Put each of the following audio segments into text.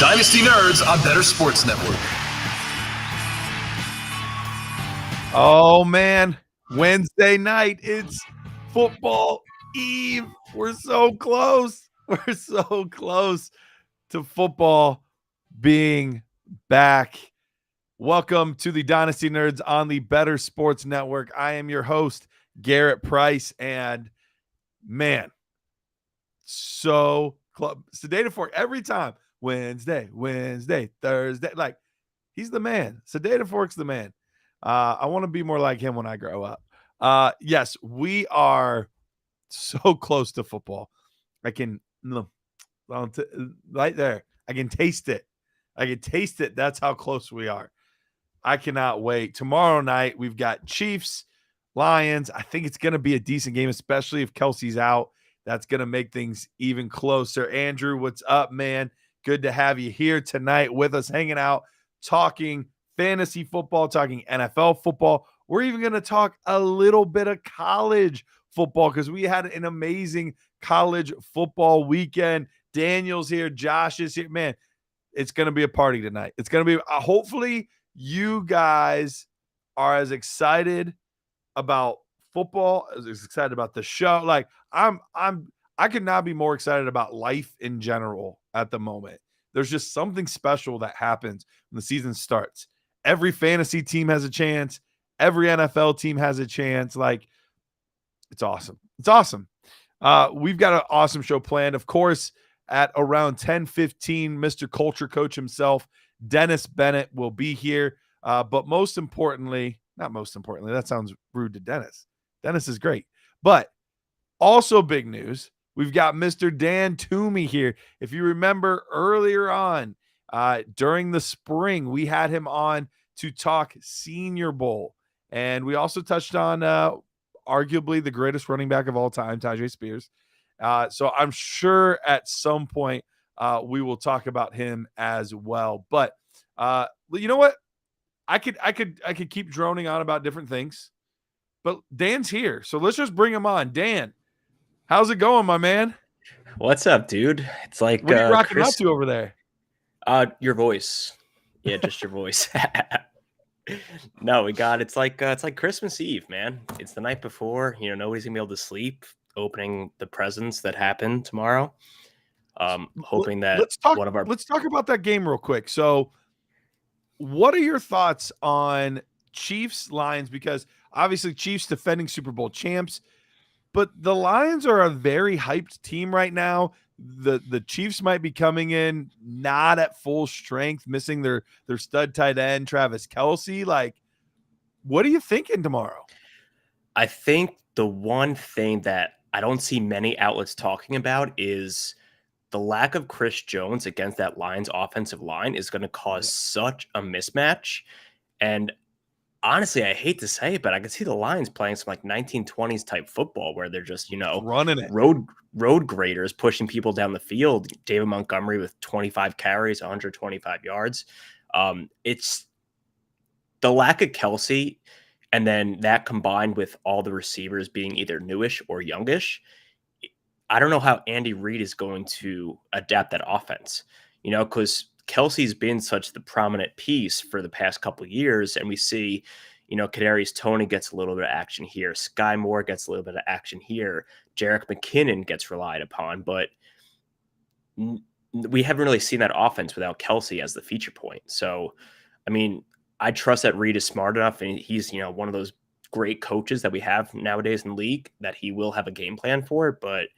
Dynasty Nerds on Better Sports Network. Oh, man. Wednesday night. It's football eve. We're so close. We're so close to football being back. Welcome to the Dynasty Nerds on the Better Sports Network. I am your host, Garret Price, and man, so close. Sedated Fork every time. Wednesday, Thursday. Like, he's the man. Sedated Fork's the man. I want to be more like him when I grow up. Yes, we are so close to football. I can, right there, I can taste it. That's how close we are. I cannot wait. Tomorrow night, we've got Chiefs, Lions. I think it's going to be a decent game, especially if Kelsey's out. That's going to make things even closer. Andrew, what's up, man? Good to have you here tonight with us, hanging out, talking fantasy football, talking NFL football. We're even going to talk a little bit of college football because we had an amazing college football weekend. Daniel's here. Josh is here. Man, it's going to be a party tonight. It's going to be hopefully you guys are as excited about football as excited about the show. Like I could not be more excited about life in general at the moment. There's just something special that happens when the season starts. Every fantasy team has a chance. Every NFL team has a chance. Like, it's awesome. It's awesome. We've got an awesome show planned. Of course, at around 10:15, Mr. Culture Coach himself, Dennis Bennett, will be here. But most importantly, not most importantly, that sounds rude to Dennis. Dennis is great. But also big news, we've got Mr. Dan Toomey here. If you remember earlier on, during the spring, we had him on to talk Senior Bowl. And we also touched on arguably the greatest running back of all time, Tyjae Spears. So I'm sure at some point we will talk about him as well. But you know what? I could keep droning on about different things, but Dan's here. So let's just bring him on. Dan, how's it going, my man? What's up, dude? It's like what are you rocking out to over there? Your voice. Yeah, just your voice. No, it's like Christmas Eve, man. It's the night before. You know, nobody's gonna be able to sleep. Opening the presents that happen tomorrow. Hoping that let's talk about that game real quick. So, what are your thoughts on Chiefs Lions? Because obviously Chiefs defending Super Bowl champs, but the Lions are a very hyped team right now. The Chiefs might be coming in not at full strength, missing their stud tight end, Travis Kelce. Like, what are you thinking tomorrow? I think the one thing that I don't see many outlets talking about is the lack of Chris Jones against that Lions offensive line is going to cause such a mismatch. And honestly, I hate to say it, but I can see the Lions playing some like 1920s type football where they're just, running it. Road graders pushing people down the field. David Montgomery with 25 carries, 125 yards. It's the lack of Kelce, and then that combined with all the receivers being either newish or youngish. I don't know how Andy Reid is going to adapt that offense, because Kelsey's been such the prominent piece for the past couple of years. And we see, Kadarius Toney gets a little bit of action here. Sky Moore gets a little bit of action here. Jerick McKinnon gets relied upon, but we haven't really seen that offense without Kelce as the feature point. So, I mean, I trust that Reid is smart enough, and he's, one of those great coaches that we have nowadays in the league, that he will have a game plan for it. But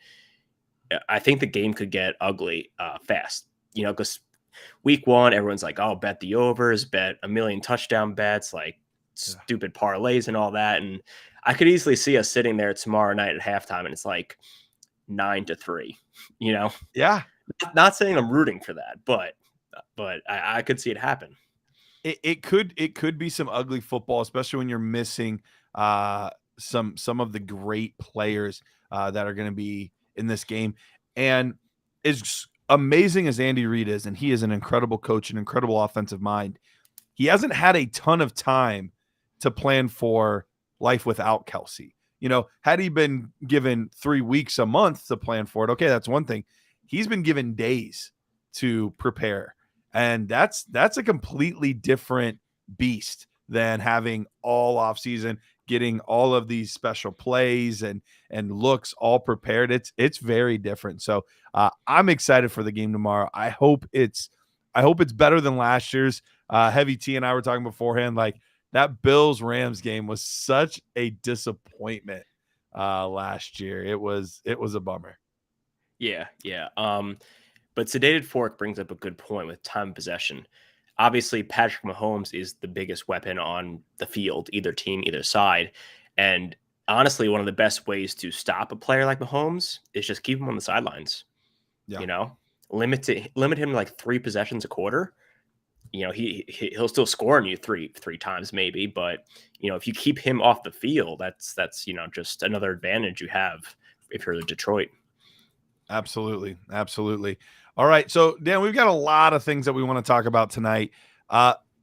I think the game could get ugly fast, because week one, everyone's like, oh, bet the overs, bet a million touchdown bets, like stupid parlays and all that. And I could easily see us sitting there tomorrow night at halftime and it's like 9-3, Yeah. Not saying I'm rooting for that, but I could see it happen. It could be some ugly football, especially when you're missing some of the great players that are going to be in this game. And as amazing as Andy Reid is, and he is an incredible coach, an incredible offensive mind, he hasn't had a ton of time to plan for life without Kelce. Had he been given 3 weeks, a month to plan for it, okay, that's one thing. He's been given days to prepare. And that's a completely different beast than having all off season, getting all of these special plays and looks all prepared. It's very different. So I'm excited for the game tomorrow. I hope it's better than last year's. Heavy T and I were talking beforehand, like that Bills Rams game was such a disappointment last year. It was a bummer. Yeah. But Sedated Fork brings up a good point with time of possession. Obviously, Patrick Mahomes is the biggest weapon on the field, either team, either side. And honestly, one of the best ways to stop a player like Mahomes is just keep him on the sidelines. Yeah. You know, limit him to like 3 possessions a quarter. You know, he'll still score on you three times maybe, but you know, if you keep him off the field, that's you know, just another advantage you have if you're Detroit. Absolutely. All right. So, Dan, we've got a lot of things that we want to talk about tonight.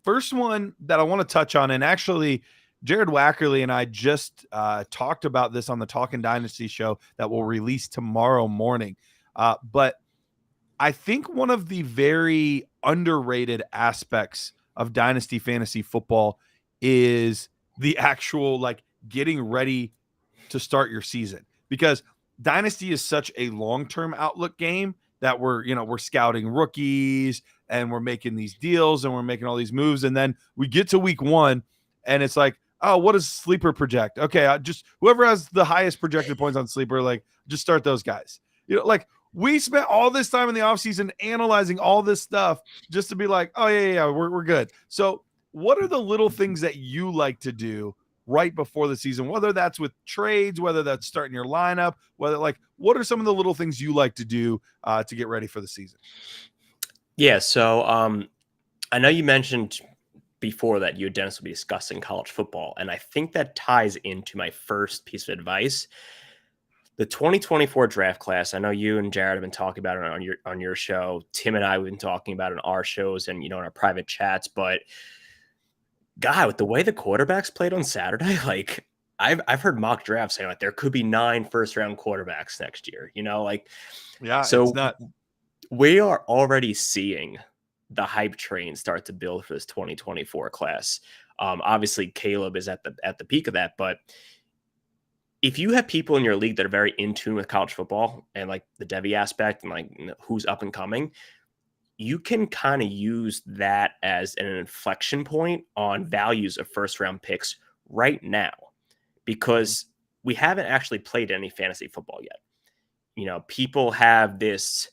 First one that I want to touch on, and actually, Jared Wackerly and I just talked about this on the Talkin' Dynasty show that will release tomorrow morning. But I think one of the very underrated aspects of Dynasty fantasy football is the actual like getting ready to start your season, because Dynasty is such a long-term outlook game that we're scouting rookies and we're making these deals and we're making all these moves. And then we get to week 1 and it's like, oh, what does Sleeper project? Okay, I just whoever has the highest projected points on Sleeper, like just start those guys. You know, like we spent all this time in the offseason analyzing all this stuff just to be like, oh yeah, we're good. So what are the little things that you like to do right before the season, whether that's with trades, whether that's starting your lineup, whether like what are some of the little things you like to do to get ready for the season? Yeah, so I know you mentioned before that you and Dennis will be discussing college football, and I think that ties into my first piece of advice. The 2024 draft class, I know you and Jared have been talking about it on your show. Tim and I have been talking about it on our shows and, you know, in our private chats, but God, with the way the quarterbacks played on Saturday, like I've heard mock drafts saying like there could be 9 first-round quarterbacks next year, you know, like Yeah, so it's not. we are already seeing the hype train start to build for this 2024 class. Obviously Caleb is at the peak of that, but if you have people in your league that are very in tune with college football and like the Devy aspect and like who's up and coming, you can kind of use that as an inflection point on values of first round picks right now, because we haven't actually played any fantasy football yet. You know, people have this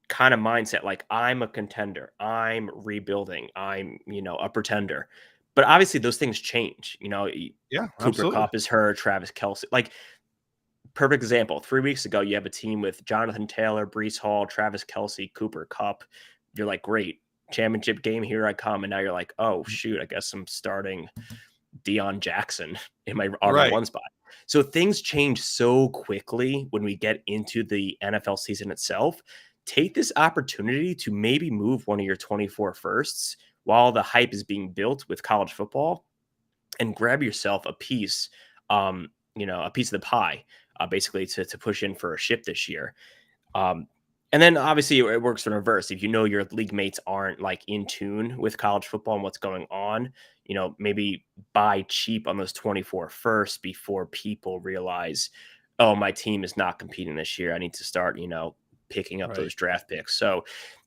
kind of mindset like I'm a contender, I'm rebuilding, I'm, you know, a pretender. But obviously those things change. You know, Yeah, Cooper absolutely. Kupp is hurt, Travis Kelce. Like, perfect example. 3 weeks ago, you have a team with Jonathan Taylor, Breece Hall, Travis Kelce, Cooper Kupp. You're like, great, championship game, here I come. And now you're like, oh, shoot, I guess I'm starting Deion Jackson in my RB1 spot. So things change so quickly when we get into the NFL season itself. Take this opportunity to maybe move one of your 24 firsts while the hype is being built with college football and grab yourself a piece, you know, a piece of the pie, basically to push in for a ship this year. And then obviously it works in reverse. If you know your league mates aren't like in tune with college football and what's going on, you know, maybe buy cheap on those 24 first before people realize, oh, my team is not competing this year. I need to start, you know, picking up those draft picks. So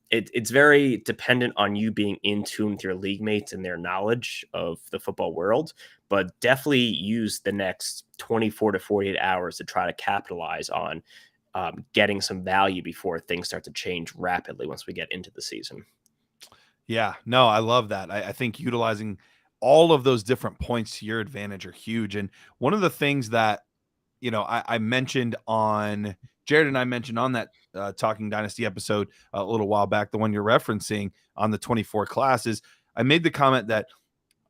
it's very dependent on you being in tune with your league mates and their knowledge of the football world, but definitely use the next 24 to 48 hours to try to capitalize on getting some value before things start to change rapidly once we get into the season. Yeah, no, I love that. I think utilizing all of those different points to your advantage are huge. And one of the things that, you know, I mentioned on Jared and I mentioned on that Talking Dynasty episode a little while back, the one you're referencing on the 24 classes, I made the comment that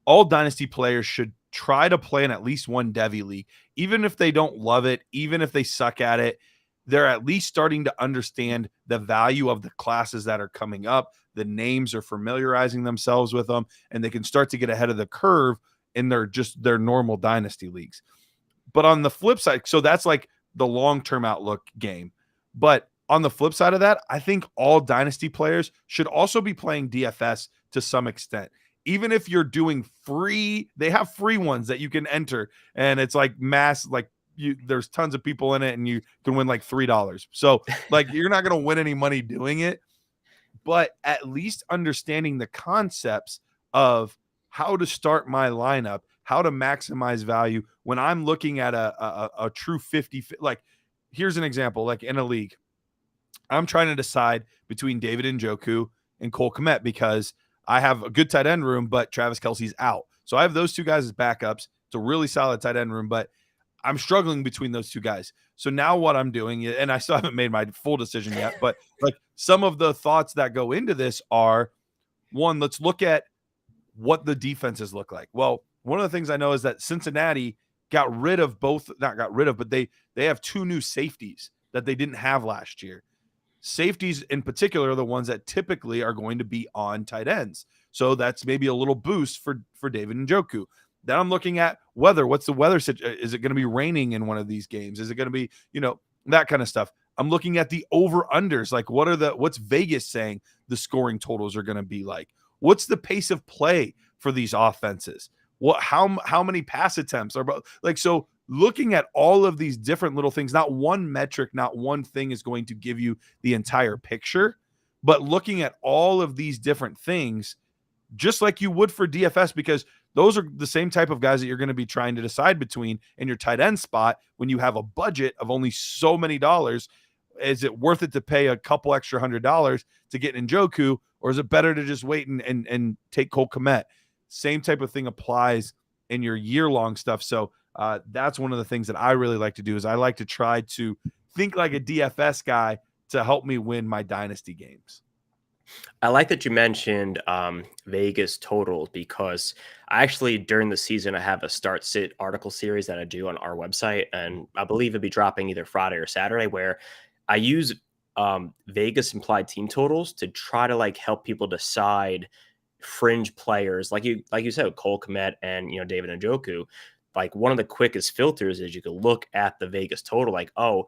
all Dynasty players should try to play in at least one Devy league, even if they don't love it, even if they suck at it. They're at least starting to understand the value of the classes that are coming up. The names are familiarizing themselves with them, and they can start to get ahead of the curve in their normal Dynasty leagues. But on the flip side, so that's like the long-term outlook game. But on the flip side of that, I think all dynasty players should also be playing DFS to some extent. Even if you're doing free, they have free ones that you can enter, and it's like mass, like there's tons of people in it, and you can win like $3. So like you're not going to win any money doing it, but at least understanding the concepts of how to start my lineup, how to maximize value when I'm looking at a true 50. Like, here's an example. Like in a league, I'm trying to decide between David Njoku and Cole Kmet because I have a good tight end room, but Travis Kelce's out. So I have those two guys as backups. It's a really solid tight end room, but I'm struggling between those two guys. So now what I'm doing, and I still haven't made my full decision yet, but like some of the thoughts that go into this are, one, let's look at what the defenses look like. Well, one of the things I know is that Cincinnati got rid of but they have two new safeties that they didn't have last year. Safeties in particular are the ones that typically are going to be on tight ends. So that's maybe a little boost for David Njoku. Then I'm looking at weather. What's the weather situation? Is it going to be raining in one of these games? Is it going to be, that kind of stuff? I'm looking at the over-unders. Like what's Vegas saying the scoring totals are going to be like? What's the pace of play for these offenses? How many pass attempts are like, so looking at all of these different little things, not one metric, not one thing is going to give you the entire picture, but looking at all of these different things, just like you would for DFS, because those are the same type of guys that you're going to be trying to decide between in your tight end spot when you have a budget of only so many dollars. Is it worth it to pay a couple extra $100 to get Njoku, or is it better to just wait and take Cole Kmet? Same type of thing applies in your year-long stuff. So that's one of the things that I really like to do is I like to try to think like a DFS guy to help me win my dynasty games. I like that you mentioned Vegas totals because I actually, during the season, I have a start sit article series that I do on our website. And I believe it'll be dropping either Friday or Saturday, where I use Vegas implied team totals to try to like help people decide fringe players. Like you said, Cole Kmet and, David Njoku. Like one of the quickest filters is you can look at the Vegas total, like, oh,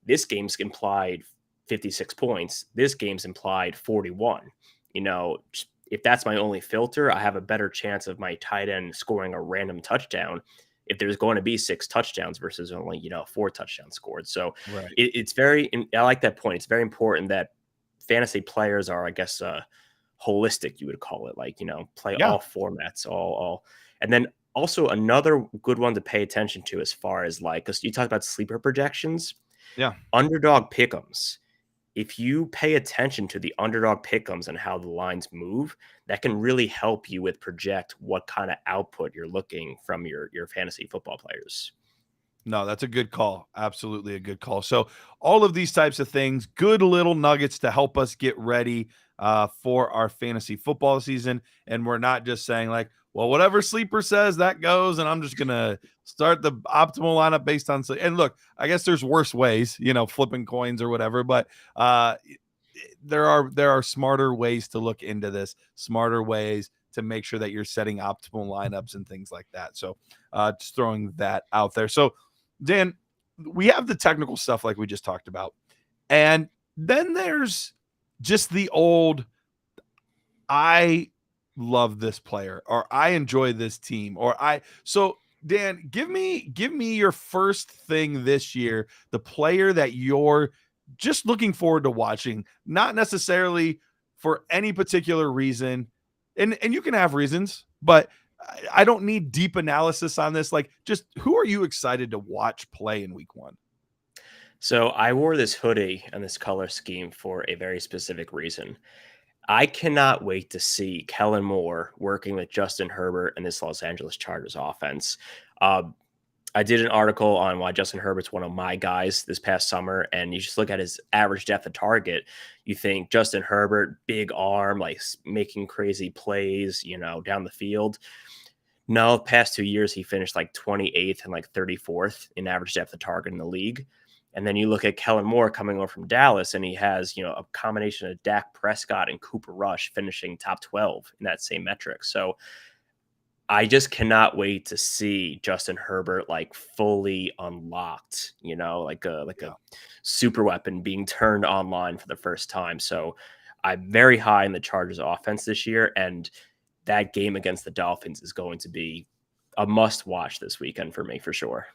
this game's implied 56 points. This game's implied 41. If that's my only filter, I have a better chance of my tight end scoring a random touchdown if there's going to be 6 touchdowns versus only, 4 touchdowns scored. So right. It's very, I like that point. It's very important that fantasy players are, I guess, holistic, you would call it, like, play all formats, all. And then also another good one to pay attention to as far as like, because you talk about sleeper projections. Yeah. Underdog pick'ems. If you pay attention to the underdog pick'ems and how the lines move, that can really help you with project what kind of output you're looking from your fantasy football players. No, that's a good call. Absolutely a good call. So all of these types of things, good little nuggets to help us get ready for our fantasy football season. And we're not just saying like, well, whatever sleeper says that goes, and I'm just going to start the optimal lineup based on. And look, I guess there's worse ways, flipping coins or whatever, but there are smarter ways to look into this, smarter ways to make sure that you're setting optimal lineups and things like that. So just throwing that out there. So Dan, we have the technical stuff like we just talked about. And then there's just the old, I love this player, or I enjoy this team, so Dan, give me your first thing this year, the player that you're just looking forward to watching, not necessarily for any particular reason. And you can have reasons, but I don't need deep analysis on this. Like, just who are you excited to watch play in week 1? So I wore this hoodie and this color scheme for a very specific reason. I cannot wait to see Kellen Moore working with Justin Herbert and this Los Angeles Chargers offense. I did an article on why Justin Herbert's one of my guys this past summer, and you just look at his average depth of target. You think Justin Herbert, big arm, like making crazy plays, down the field. No, the past 2 years, he finished like 28th and like 34th in average depth of target in the league. And then you look at Kellen Moore coming over from Dallas, and he has, a combination of Dak Prescott and Cooper Rush finishing top 12 in that same metric. So I just cannot wait to see Justin Herbert like fully unlocked, like a super weapon being turned online for the first time. So I'm very high in the Chargers offense this year, and that game against the Dolphins is going to be a must watch this weekend for me for sure.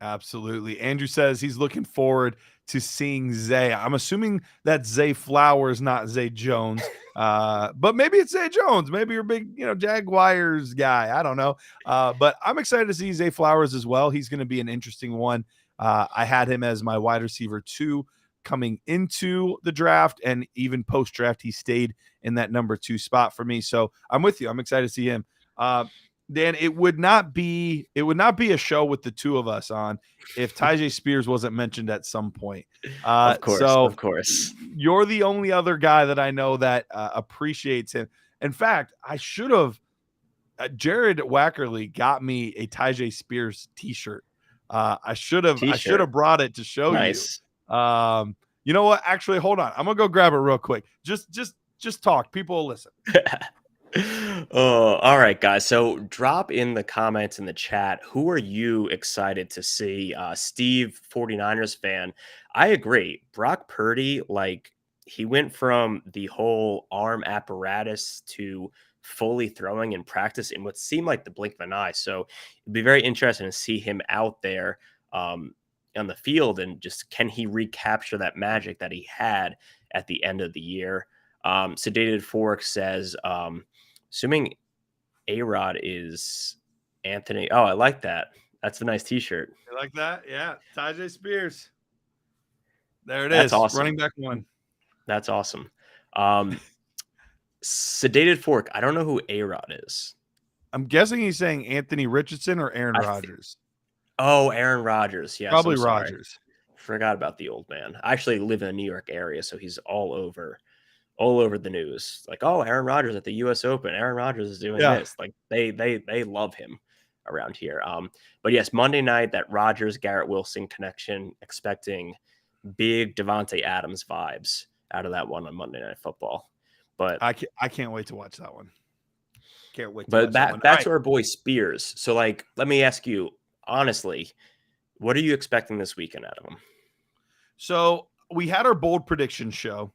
Absolutely. Andrew says he's looking forward to seeing Zay. I'm assuming that's Zay Flowers, not Zay Jones. But maybe it's Zay Jones. Maybe you're a big, Jaguars guy. I don't know. But I'm excited to see Zay Flowers as well. He's going to be an interesting one. I had him as my wide receiver 2 coming into the draft, and even post draft, he stayed in that number 2 spot for me. So I'm with you. I'm excited to see him. Dan, it would not be a show with the two of us on if Tyjae Spears wasn't mentioned at some point. Of course. You're the only other guy that I know that appreciates him. In fact, I should have. Jared Wackerly got me a Tyjae Spears T-shirt. I should have brought it to show you. You know what? Actually, hold on. I'm gonna go grab it real quick. Just talk. People will listen. Oh, all right, guys. So drop in the comments in the chat. Who are you excited to see? Steve, 49ers fan. I agree. Brock Purdy, he went from the whole arm apparatus to fully throwing in practice in what seemed like the blink of an eye. So it'd be very interesting to see him out there on the field, and just can he recapture that magic that he had at the end of the year? Sedated Fork says, assuming A-Rod is Anthony. Oh, I like that. That's a nice T-shirt. You like that? Yeah. Tyjae Spears. There it That's is. awesome. Running back 1. That's awesome. Sedated Fork. I don't know who A-Rod is. I'm guessing he's saying Anthony Richardson or Aaron Rodgers. Aaron Rodgers. Yes. Probably Rodgers. Forgot about the old man. I actually live in the New York area, so he's all over the news. Aaron Rodgers at the US Open. Aaron Rodgers is doing this. They love him around here. But yes, Monday night, that Rodgers Garrett Wilson connection, expecting big Devontae Adams vibes out of that one on Monday Night Football. But I can't wait to watch that one. Can't wait. But back to our boy Spears. So let me ask you honestly, what are you expecting this weekend out of him? So we had our bold prediction show.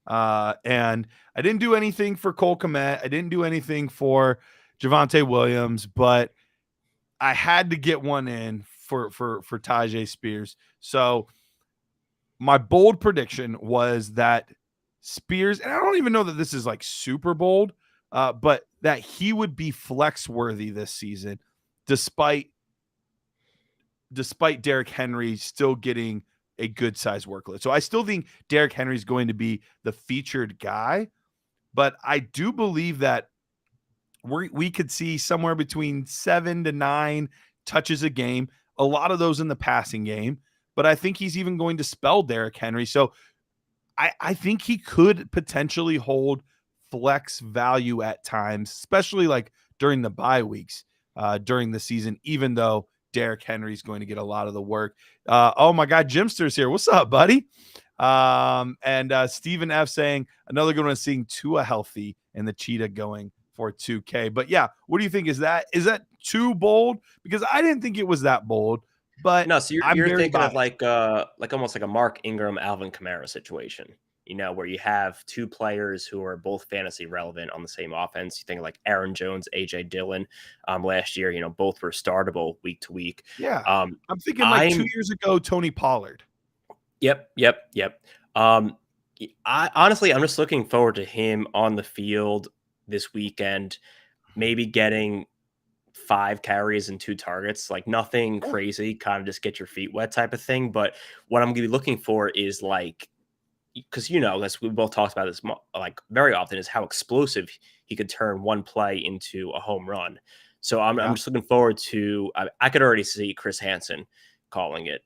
And I didn't do anything for Cole Kmet. I didn't do anything for Javonte Williams, but I had to get one in for Tyjae Spears. So my bold prediction was that Spears, and I don't even know that this is super bold, but that he would be flex worthy this season, despite Derrick Henry still getting a good size workload. So I still think Derrick Henry is going to be the featured guy, but I do believe that we could see somewhere between 7 to 9 touches a game, a lot of those in the passing game, but I think he's even going to spell Derrick Henry. So I think he could potentially hold flex value at times, especially during the bye weeks during the season, even though Derrick Henry is going to get a lot of the work. Oh my God, Jimster's here. What's up, buddy? And Stephen F saying another good one, seeing Tua healthy and the Cheetah going for 2K. But yeah, what do you think? Is that too bold? Because I didn't think it was that bold. But no, so you're thinking of almost like a Mark Ingram, Alvin Kamara situation, where you have two players who are both fantasy relevant on the same offense. You think like Aaron Jones, AJ Dillon, last year, both were startable week to week. Yeah. I'm thinking 2 years ago, Tony Pollard. Yep. I'm just looking forward to him on the field this weekend, maybe getting 5 carries and 2 targets, nothing crazy, kind of just get your feet wet type of thing. But what I'm going to be looking for is because as we both talked about this very often, is how explosive he could turn one play into a home run. So I'm just looking forward to. I could already see Chris Hansen calling it,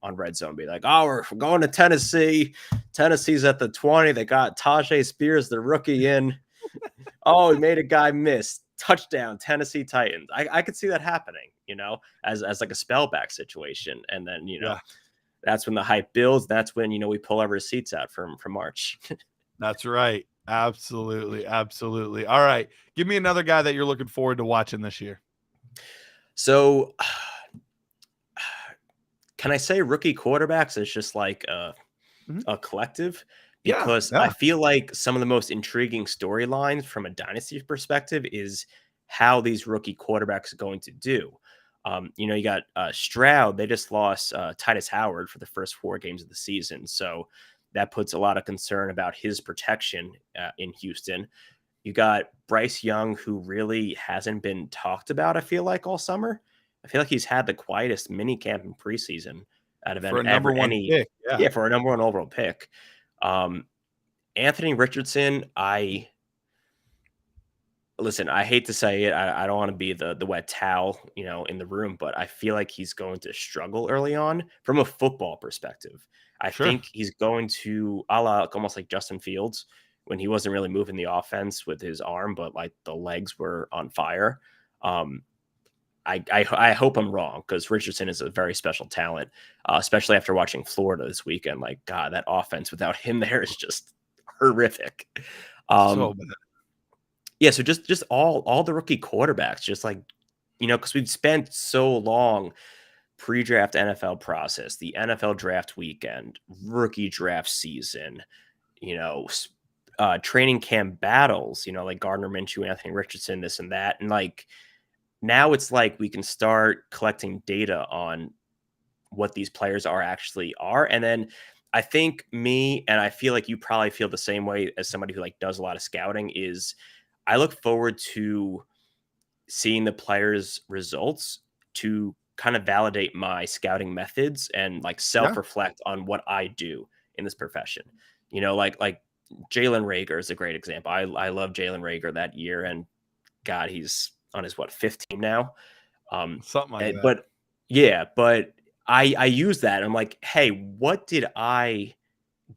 on Red Zone, be like, "Oh, we're going to Tennessee. Tennessee's at the 20. They got Tyjae Spears, the rookie, in. Oh, he made a guy miss. Touchdown, Tennessee Titans." I could see that happening, as a spellback situation, and then that's when the hype builds. That's when we pull our receipts out from March. That's right. Absolutely. Absolutely. All right. Give me another guy that you're looking forward to watching this year. So, can I say rookie quarterbacks is just like Mhm. a collective? Yeah. Because I Yeah. feel like some of the most intriguing storylines from a dynasty perspective is how these rookie quarterbacks are going to do. You got Stroud. They just lost Titus Howard for the first 4 games of the season, so that puts a lot of concern about his protection in Houston. You got Bryce Young, who really hasn't been talked about, I feel like, all summer. I feel like he's had the quietest mini camp in preseason out of For a number one pick. Yeah. yeah, for a number one overall pick. Um, Anthony Richardson, I hate to say it. I don't want to be the wet towel, in the room, but I feel like he's going to struggle early on from a football perspective. I Sure. think he's going to almost like Justin Fields when he wasn't really moving the offense with his arm, but like the legs were on fire. Um, I hope I'm wrong because Richardson is a very special talent, especially after watching Florida this weekend. Like, God, that offense without him there is just horrific. So Um, bad. yeah, so just all the rookie quarterbacks, just like because we've spent so long pre-draft NFL process, the NFL draft weekend, rookie draft season, training camp battles, like Gardner Minshew, Anthony Richardson, this and that, and like now it's like we can start collecting data on what these players are, and then I think and I feel like you probably feel the same way as somebody who like does a lot of scouting is I look forward to seeing the players' results to kind of validate my scouting methods and like Yeah. self-reflect on what I do in this profession. Like Jalen Rager is a great example. I love Jalen Rager that year, and God, he's on his 15 now. Something like that. But yeah, but I use that. I'm like, hey, what did I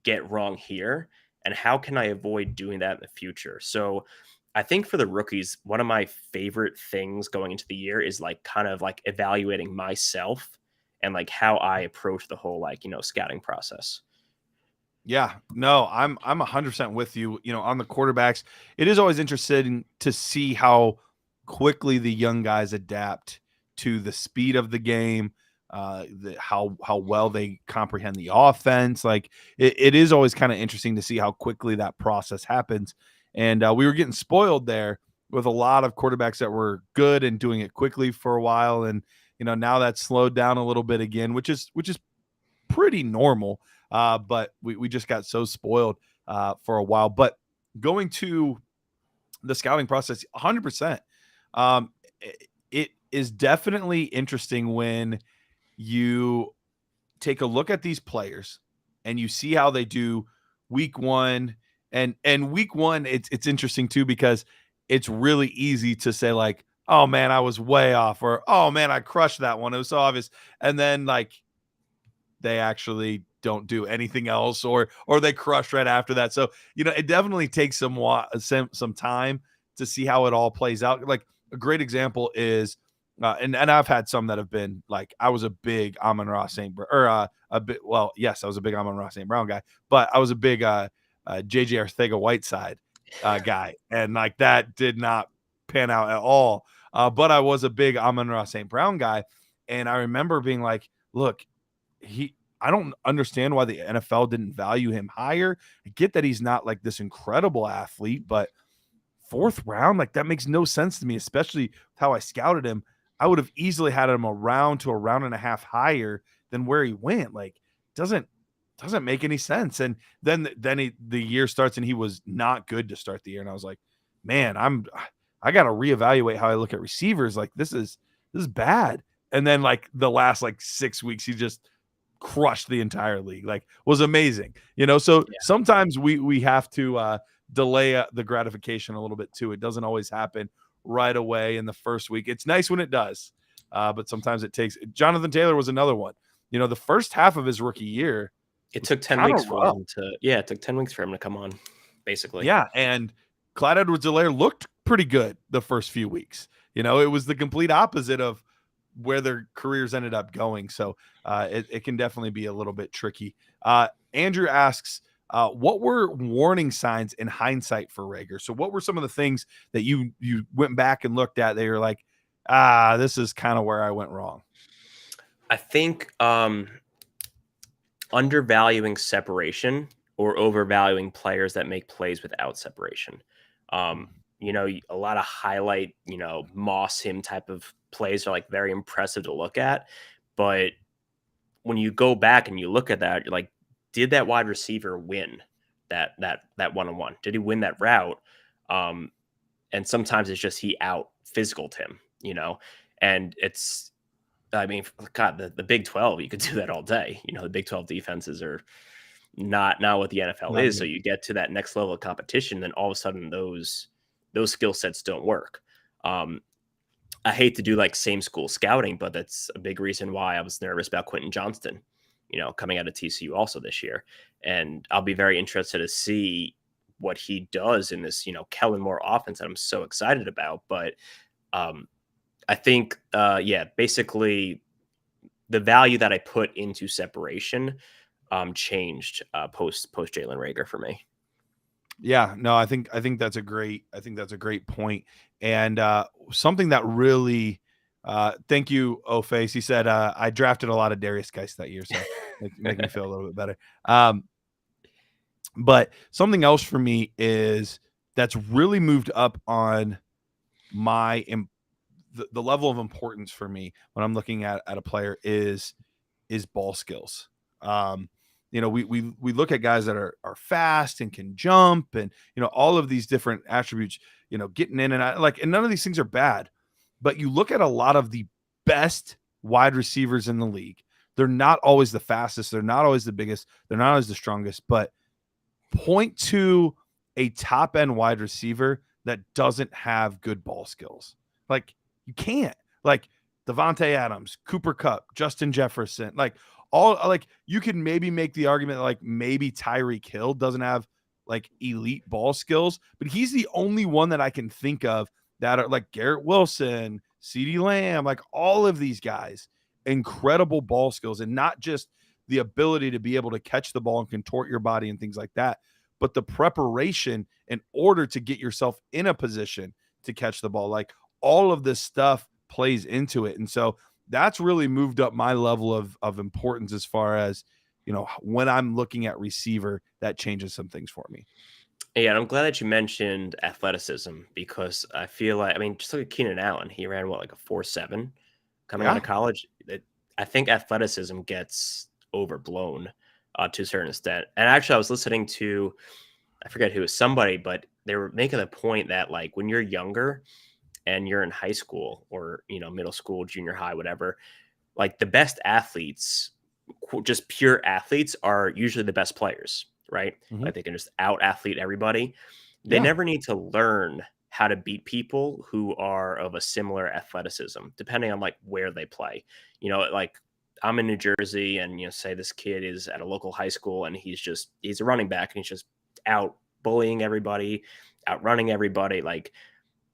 get wrong here, and how can I avoid doing that in the future? So I think for the rookies, one of my favorite things going into the year is like kind of like evaluating myself and like how I approach the whole like, scouting process. Yeah, no, I'm 100% with you. On the quarterbacks, it is always interesting to see how quickly the young guys adapt to the speed of the game, how well they comprehend the offense. Like it is always kind of interesting to see how quickly that process happens. And we were getting spoiled there with a lot of quarterbacks that were good and doing it quickly for a while, and now that's slowed down a little bit again, which is pretty normal. But we just got so spoiled for a while. But going to the scouting process, 100%. It is definitely interesting when you take a look at these players and you see how they do week one. And week one, it's interesting too, because it's really easy to say like, oh man, I was way off, or oh man, I crushed that one. It was so obvious. And then like they actually don't do anything else, or they crush right after that. So it definitely takes some time to see how it all plays out. Like a great example is and I've had some that have been like, I was a big Amon-Ra St. Brown, or a bit, well, yes, I was a big Amon-Ra St. Brown guy, but I was a big JJ Arcega-Whiteside guy, and like that did not pan out at all. But I was a big Amon-Ra St. Brown guy, and I remember being like, look, I don't understand why the NFL didn't value him higher. I get that he's not like this incredible athlete, but 4th round, like that makes no sense to me, especially with how I scouted him. I would have easily had him a round to a round and a half higher than where he went. Like doesn't make any sense. And then the year starts and he was not good to start the year. And I was like, man, I got to reevaluate how I look at receivers. Like this is bad. And then like the last like 6 weeks, he just crushed the entire league, like was amazing. So Yeah. sometimes we have to delay the gratification a little bit too. It doesn't always happen right away in the first week. It's nice when it does, but sometimes it takes. Jonathan Taylor was another one. The first half of his rookie year, It took 10 kinda weeks for rough. him to it took 10 weeks for him to come on, basically. Yeah, and Clyde Edwards-Helaire looked pretty good the first few weeks. It was the complete opposite of where their careers ended up going. So it can definitely be a little bit tricky. Andrew asks, What were warning signs in hindsight for Rager? So what were some of the things that you went back and looked at that you're like, this is kind of where I went wrong? I think undervaluing separation or overvaluing players that make plays without separation. A lot of highlight, Moss him type of plays are like very impressive to look at. But when you go back and you look at that, you're like, did that wide receiver win that one-on-one? Did he win that route? And sometimes it's just he out physicaled him, and God, the Big 12, you could do that all day. The Big 12 defenses are not what the NFL is. So you get to that next level of competition, then all of a sudden those skill sets don't work. I hate to do like same school scouting, but that's a big reason why I was nervous about Quentin Johnston, coming out of TCU also this year. And I'll be very interested to see what he does in this, Kellen Moore offense that I'm so excited about. But I think, basically the value that I put into separation changed post Jalen Reagor for me. Yeah, no, I think that's a great point. And something that really, thank you, O-Face. He said, I drafted a lot of Darius Geist that year, so make me feel a little bit better. But something else for me is that's really moved up on my the level of importance for me when I'm looking at a player is ball skills. We look at guys that are fast and can jump and, all of these different attributes, getting in and out, and none of these things are bad, but you look at a lot of the best wide receivers in the league. They're not always the fastest. They're not always the biggest. They're not always the strongest, but point to a top end wide receiver that doesn't have good ball skills. Like you can't, like Devontae Adams, Cooper Kupp, Justin Jefferson, you can maybe make the argument that maybe Tyreek Hill doesn't have elite ball skills, but he's the only one that I can think of that are like Garrett Wilson, CeeDee Lamb, all of these guys, incredible ball skills, and not just the ability to be able to catch the ball and contort your body and things like that, but the preparation in order to get yourself in a position to catch the ball. All of this stuff plays into it. And so that's really moved up my level of importance as far as, when I'm looking at receiver, that changes some things for me. Yeah, and I'm glad that you mentioned athleticism because I feel like, just look at Keenan Allen. He ran like a 4.7 coming out of college. I think athleticism gets overblown to a certain extent. And actually, I was listening to, I forget who was somebody, but they were making the point that when you're younger and you're in high school or, middle school, junior high, whatever, the best athletes, just pure athletes, are usually the best players, right? Mm-hmm. They can just out athlete everybody. They never need to learn how to beat people who are of a similar athleticism, depending on where they play. I'm in New Jersey and, say this kid is at a local high school and he's a running back and he's just out bullying everybody, outrunning everybody.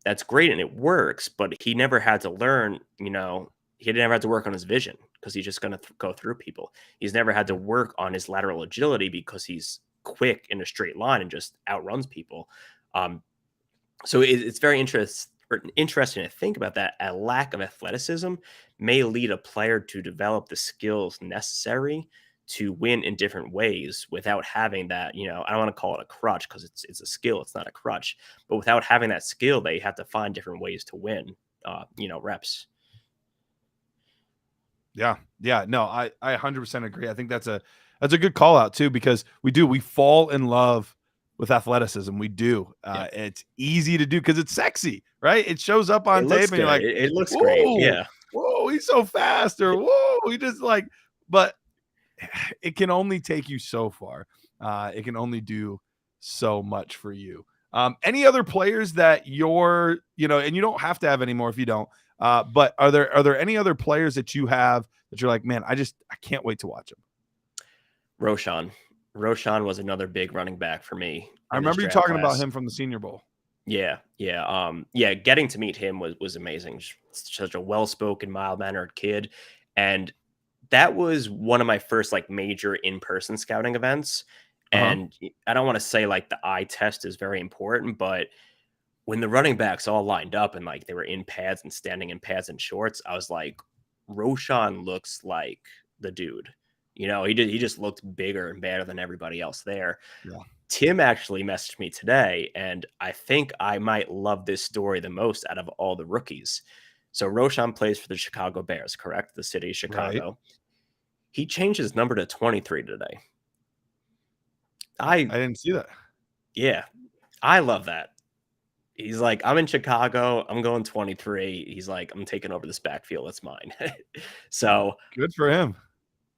That's great and it works, but he never had to learn, he never had to work on his vision because he's just going to go through people. He's never had to work on his lateral agility because he's quick in a straight line and just outruns people. So it's very interesting to think about that. A lack of athleticism may lead a player to develop the skills necessary to win in different ways without having that, I don't want to call it a crutch because it's a skill. It's not a crutch, but without having that skill, they have to find different ways to win, reps. Yeah. No, I 100% agree. I think that's a good call out too, because we fall in love with athleticism. We do. It's easy to do because it's sexy, right? It shows up on tape and you're like, it looks great. Yeah. Whoa, he's so fast, or whoa, he just but it can only take you so far. It can only do so much for you. Any other players that you're, and you don't have to have any more if you don't, but are there any other players that you have that you're like, man, I can't wait to watch them? Roshan was another big running back for me. I remember you talking about him from the Senior Bowl. Yeah. Getting to meet him was amazing. Such a well-spoken, mild-mannered kid. And that was one of my first major in-person scouting events. And I don't want to say like the eye test is very important, but when the running backs all lined up and like they were in pads and standing in pads and shorts, I was like, Roshan looks like the dude. He just looked bigger and better than everybody else there. Yeah. Tim actually messaged me today, and I think I might love this story the most out of all the rookies. So Roshan plays for the Chicago Bears, correct? The city of Chicago. Right. He changed his number to 23 today. I didn't see that. Yeah, I love that. He's like, I'm in Chicago. I'm going 23. He's like, I'm taking over this backfield. It's mine. So good for him.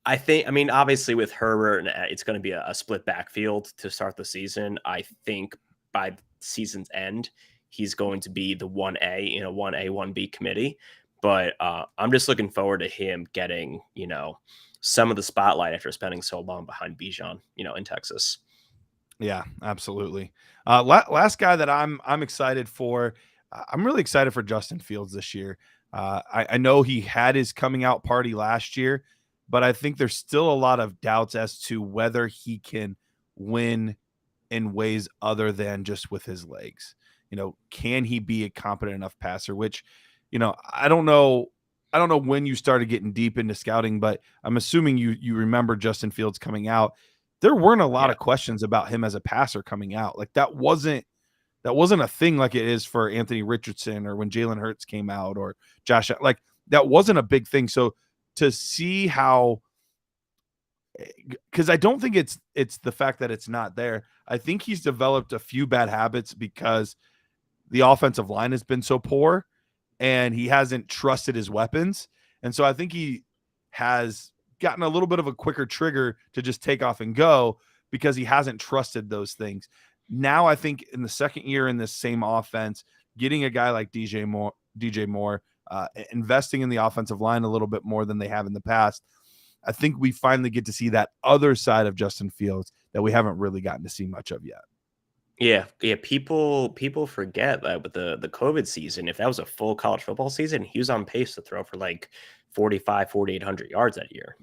I mean, obviously with Herbert, it's going to be a split backfield to start the season. I think by season's end, he's going to be the 1A in a 1A, 1B committee. But I'm just looking forward to him getting, some of the spotlight after spending so long behind Bijan, in Texas. Yeah, absolutely. Last guy that I'm excited for. I'm really excited for Justin Fields this year. I know he had his coming out party last year, but I think there's still a lot of doubts as to whether he can win in ways other than just with his legs. Can he be a competent enough passer? Which, I don't know. I don't know when you started getting deep into scouting, but I'm assuming you remember Justin Fields coming out. There weren't a lot of questions about him as a passer coming out. Like that wasn't a thing like it is for Anthony Richardson or when Jalen Hurts came out or Josh. Like that wasn't a big thing. So to see how, because I don't think it's the fact that it's not there. I think he's developed a few bad habits because the offensive line has been so poor and he hasn't trusted his weapons. And so I think he has gotten a little bit of a quicker trigger to just take off and go because he hasn't trusted those things. Now I think in the second year in this same offense, getting a guy like DJ Moore, investing in the offensive line a little bit more than they have in the past, I think we finally get to see that other side of Justin Fields that we haven't really gotten to see much of yet. Yeah. People forget that with the COVID season, if that was a full college football season, he was on pace to throw for like 4,800 yards that year.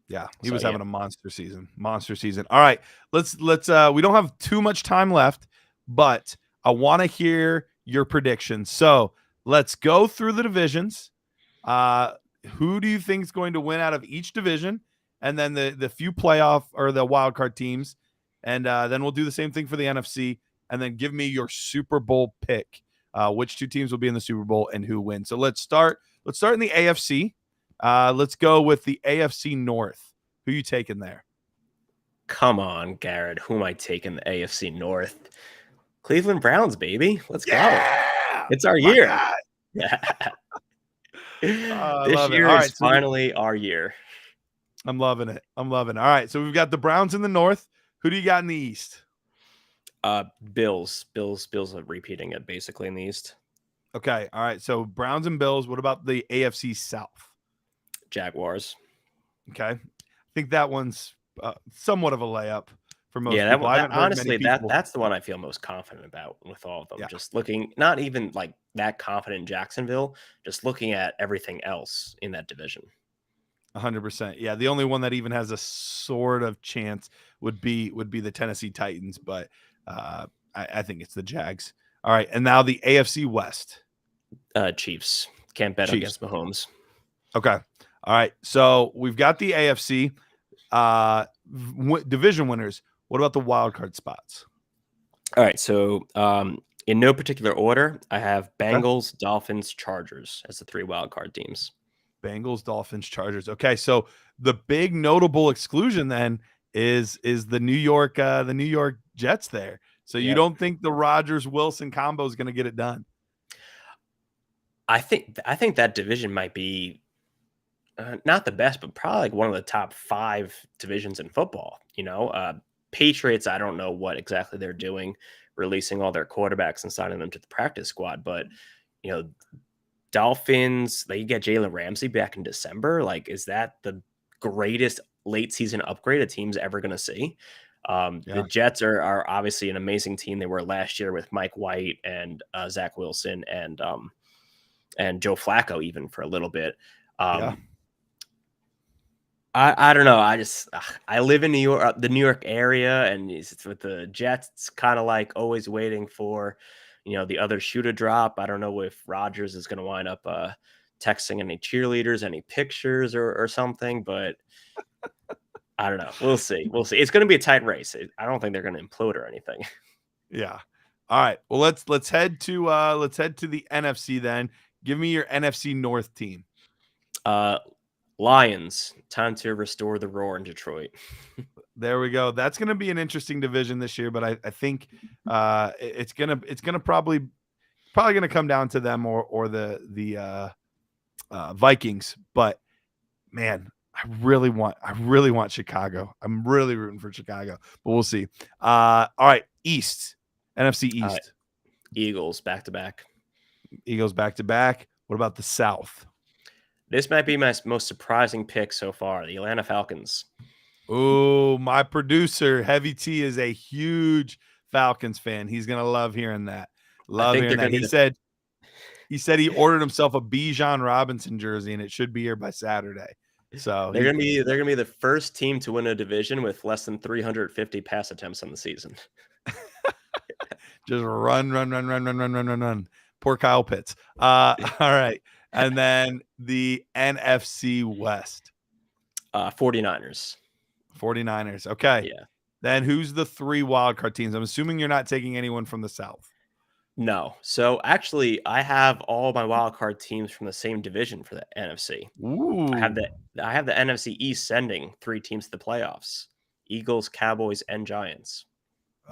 Yeah, he was having a monster season. All right, let's we don't have too much time left, but I want to hear your predictions. So let's go through the divisions. Who do you think is going to win out of each division? And then the few playoff or the wild card teams. And then we'll do the same thing for the NFC. And then give me your Super Bowl pick. Which two teams will be in the Super Bowl and who wins. So let's start in the AFC. Let's go with the AFC North. Who you taking there? Come on, Garrett. Who am I taking the AFC North? Cleveland Browns, baby. Let's go. It's our year. This year is finally our year. I'm loving it. All right. So we've got the Browns in the North. Who do you got in the East? Bills are repeating it basically in the East. Okay. All right. So Browns and Bills. What about the AFC South? Jaguars. Okay. I think that one's somewhat of a layup for most people. Honestly, that's the one I feel most confident about with all of them. Yeah. Just looking, not even like that confident in Jacksonville, just looking at everything else in that division. 100%. Yeah. The only one that even has a sort of chance would be the Tennessee Titans, but I think it's the Jags. All right. And now the AFC West. Chiefs. Can't bet against Mahomes. Okay. All right. So we've got the AFC division winners. What about the wild card spots? All right. So in no particular order, I have Bengals, Dolphins, Chargers as the 3 wild card teams. Bengals, Dolphins, Chargers. Okay. So the big notable exclusion then is the New York Jets there. So you don't think the Rodgers-Wilson combo is going to get it done? I think that division might be not the best, but probably like one of the top 5 divisions in football. Patriots, I don't know what exactly they're doing, releasing all their quarterbacks and signing them to the practice squad. But, Dolphins, they get Jalen Ramsey back in December. Like, is that the greatest late season upgrade a team's ever going to see? The Jets are obviously an amazing team. They were last year with Mike White and Zach Wilson and Joe Flacco even for a little bit. I don't know. I live in New York, the New York area, and it's with the Jets. It's kind of like always waiting for, the other shoe to drop. I don't know if Rodgers is going to wind up texting any cheerleaders, any pictures, or something. But I don't know. We'll see. We'll see. It's going to be a tight race. I don't think they're going to implode or anything. Yeah. All right. Well, let's head to the NFC then. Give me your NFC North team. Lions. Time to restore the roar in Detroit. There we go. That's going to be an interesting division this year, but I think it's gonna probably going to come down to them or the Vikings. But man, I really want Chicago. I'm really rooting for Chicago, but we'll see. All right, East, NFC East. Eagles back to back. Eagles back to back. What about the South? This might be my most surprising pick so far. The Atlanta Falcons. Oh, my producer, Heavy T, is a huge Falcons fan. He's gonna love hearing that. Love hearing that. He said he ordered himself a Bijan Robinson jersey, and it should be here by Saturday. So they're gonna be the first team to win a division with less than 350 pass attempts on the season. Just run. Poor Kyle Pitts. All right. And then the NFC West. 49ers. 49ers. Okay. Yeah. Then who's the 3 wildcard teams? I'm assuming you're not taking anyone from the South. No. So actually, I have all my wildcard teams from the same division for the NFC. Ooh. I have the NFC East sending 3 teams to the playoffs: Eagles, Cowboys, and Giants.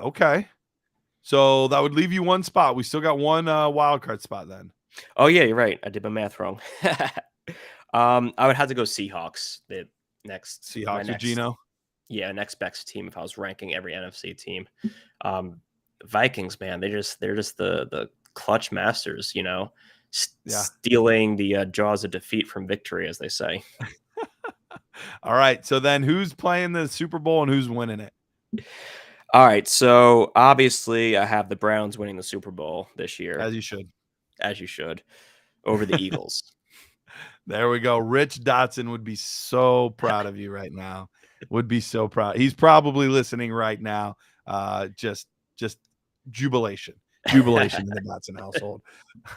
Okay. So that would leave you one spot. We still got one wildcard spot then. Oh yeah, you're right. I did my math wrong. I would have to go Seahawks. The next Seahawks with Geno. Yeah, next best team if I was ranking every NFC team. Vikings, man, they're just the clutch masters, stealing the jaws of defeat from victory, as they say. All right, so then who's playing the Super Bowl and who's winning it? All right, so obviously I have the Browns winning the Super Bowl this year. As you should. Over the Eagles. There we go. Rich Dotson would be so proud of you right now. Would be so proud. He's probably listening right now. Just jubilation in the Dotson household.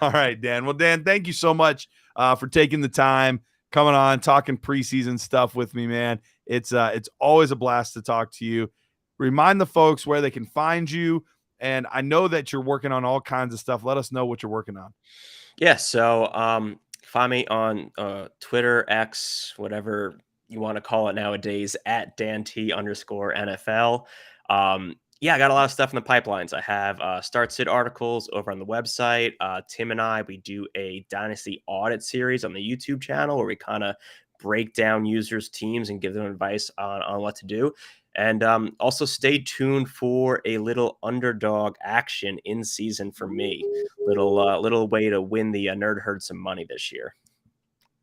All right, Dan. Well, Dan, thank you so much for taking the time, coming on, talking preseason stuff with me, man. It's always a blast to talk to you. Remind the folks where they can find you. And I know that you're working on all kinds of stuff. Let us know what you're working on. Yeah. So find me on Twitter, X, whatever you want to call it nowadays, at DanT_NFL. Yeah, I got a lot of stuff in the pipelines. I have start-sit articles over on the website. Tim and I, we do a Dynasty audit series on the YouTube channel where we kind of break down users' teams and give them advice on what to do. And also stay tuned for a little underdog action in season for me. Little way to win the Nerd Herd some money this year.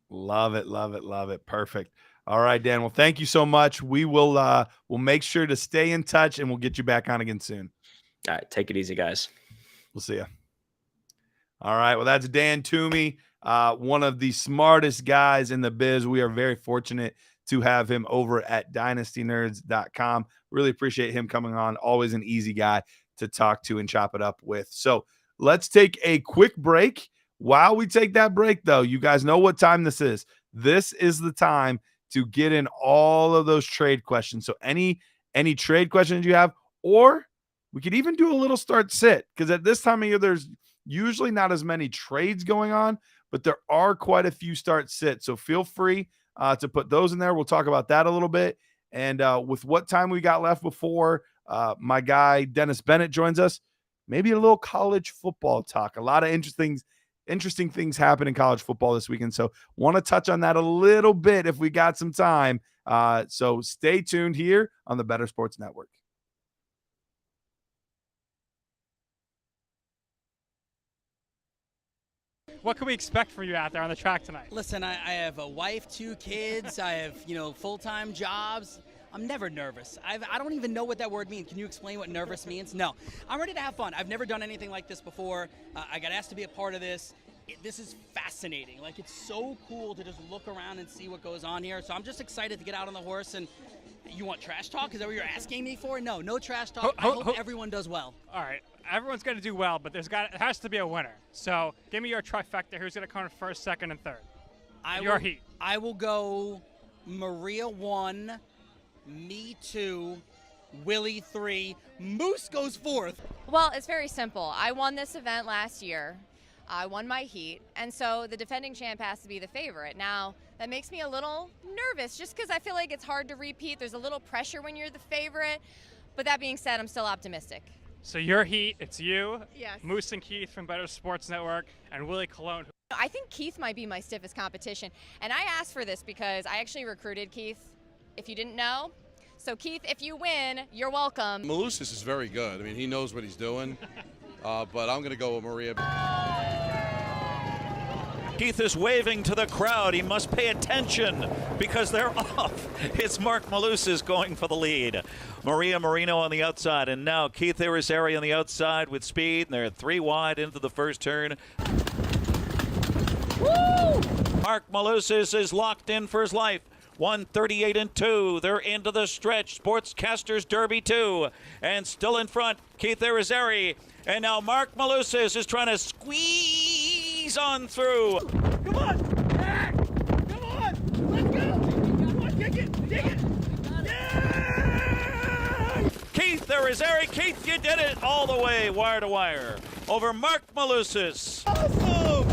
Love it. Perfect. All right, Dan. Well, thank you so much. We will we'll make sure to stay in touch and we'll get you back on again soon. All right. Take it easy, guys. We'll see you. All right. Well, that's Dan Toomey, one of the smartest guys in the biz. We are very fortunate to have him over at dynastynerds.com. Really appreciate him coming on. Always an easy guy to talk to and chop it up with. So let's take a quick break. While we take that break, though, you guys know what time this is. This is the time to get in all of those trade questions. So any trade questions you have, or we could even do a little start sit, because at this time of year, there's usually not as many trades going on, but there are quite a few start sit. So feel free to put those in there. We'll talk about that a little bit. And with what time we got left before my guy Dennis Bennett joins us, maybe a little college football talk. A lot of interesting things happen in college football this weekend. So want to touch on that a little bit if we got some time. So stay tuned here on the Better Sports Network. What can we expect from you out there on the track tonight? Listen, I have a wife, 2 kids. I have, full-time jobs. I'm never nervous. I don't even know what that word means. Can you explain what nervous means? No. I'm ready to have fun. I've never done anything like this before. I got asked to be a part of this. this is fascinating. Like, it's so cool to just look around and see what goes on here. So I'm just excited to get out on the horse. And you want trash talk? Is that what you're asking me for? No trash talk. I hope everyone does well. All right, everyone's going to do well, but it has to be a winner. So give me your trifecta. Who's going to come in first, second, and third? Heat. I will go Maria 1, me 2, Willie 3, Moose goes 4th. Well, it's very simple. I won this event last year. I won my heat, and so the defending champ has to be the favorite. Now, that makes me a little nervous just because I feel like it's hard to repeat. There's a little pressure when you're the favorite, but that being said, I'm still optimistic. So your heat, it's you, yes. Moose and Keith from Better Sports Network, and Willie Colon. I think Keith might be my stiffest competition, and I asked for this because I actually recruited Keith, if you didn't know. So Keith, if you win, you're welcome. Malusis is very good. I mean, he knows what he's doing, but I'm going to go with Maria. Keith is waving to the crowd. He must pay attention because they're off. It's Mark Malusis going for the lead. Maria Marino on the outside, and now Keith Irizarry on the outside with speed, and they're 3 wide into the first turn. Woo! Mark Malusis is locked in for his life. 138 and 2. They're into the stretch. Sportscasters Derby 2. And still in front, Keith Irizarry. And now Mark Malusis is trying to squeeze on through. Come on! Back! Come on! Let's go! Come on, dig it! Yeah! Keith Irizarry. Keith, you did it all the way, wire to wire, over Mark Malusis. Awesome!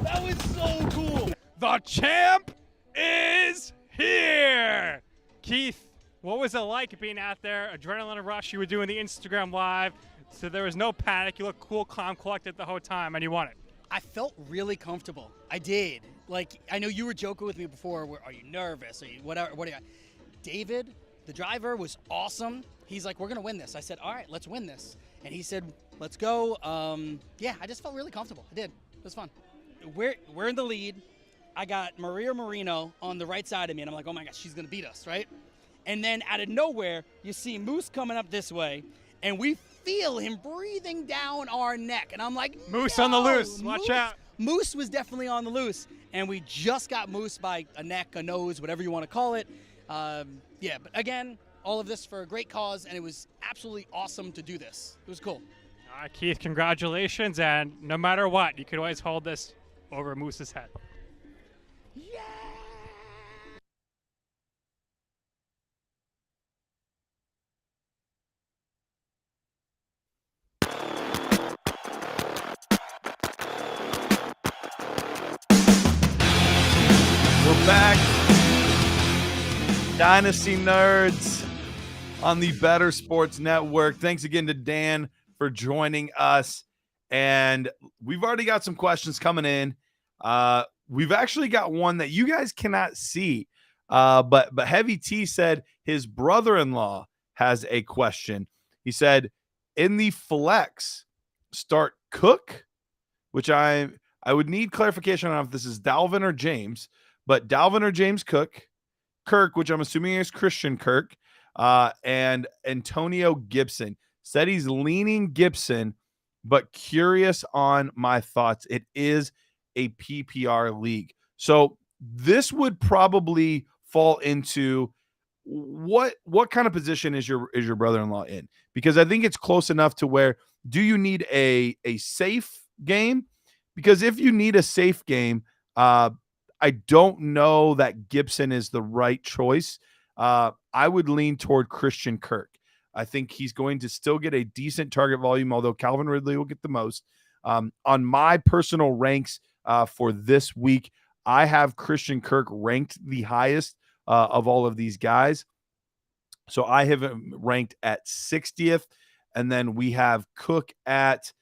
That was so cool! The champ is here! Keith, what was it like being out there? Adrenaline rush, you were doing the Instagram Live, so there was no panic. You looked cool, calm, collected the whole time, and you won it. I felt really comfortable. I did. Like, I know you were joking with me before. Are you nervous? Are you whatever? What are you? David, the driver, was awesome. He's like, we're going to win this. I said, all right, let's win this. And he said, let's go. Yeah, I just felt really comfortable. I did. It was fun. We're in the lead. I got Maria Marino on the right side of me, and I'm like, oh my gosh, she's going to beat us, right? And then out of nowhere, you see Moose coming up this way, and we feel him breathing down our neck. And I'm like, Moose no! on the loose. Watch out. Moose was definitely on the loose, and we just got Moose by a neck, a nose, whatever you want to call it. Yeah, but again, all of this for a great cause, and it was absolutely awesome to do this. It was cool. All right, Keith, congratulations, and no matter what, you could always hold this over Moose's head. Yeah! We're back. Dynasty Nerds on the Better Sports Network. Thanks again to Dan for joining us. And we've already got some questions coming in. We've actually got one that you guys cannot see. But Heavy T said his brother-in-law has a question. He said, in the flex, start Cook, which I would need clarification on if this is Dalvin or James, but Dalvin or James Cook, Kirk, which I'm assuming is Christian Kirk, and Antonio Gibson. Said he's leaning Gibson, but curious on my thoughts. It is a PPR league. So this would probably fall into what kind of position is your brother-in-law in? Because I think it's close enough to where, do you need a safe game? Because if you need a safe game, I don't know that Gibson is the right choice. I would lean toward Christian Kirk. I think he's going to still get a decent target volume, although Calvin Ridley will get the most. On my personal ranks for this week, I have Christian Kirk ranked the highest of all of these guys. So I have him ranked at 60th, and then we have Cook at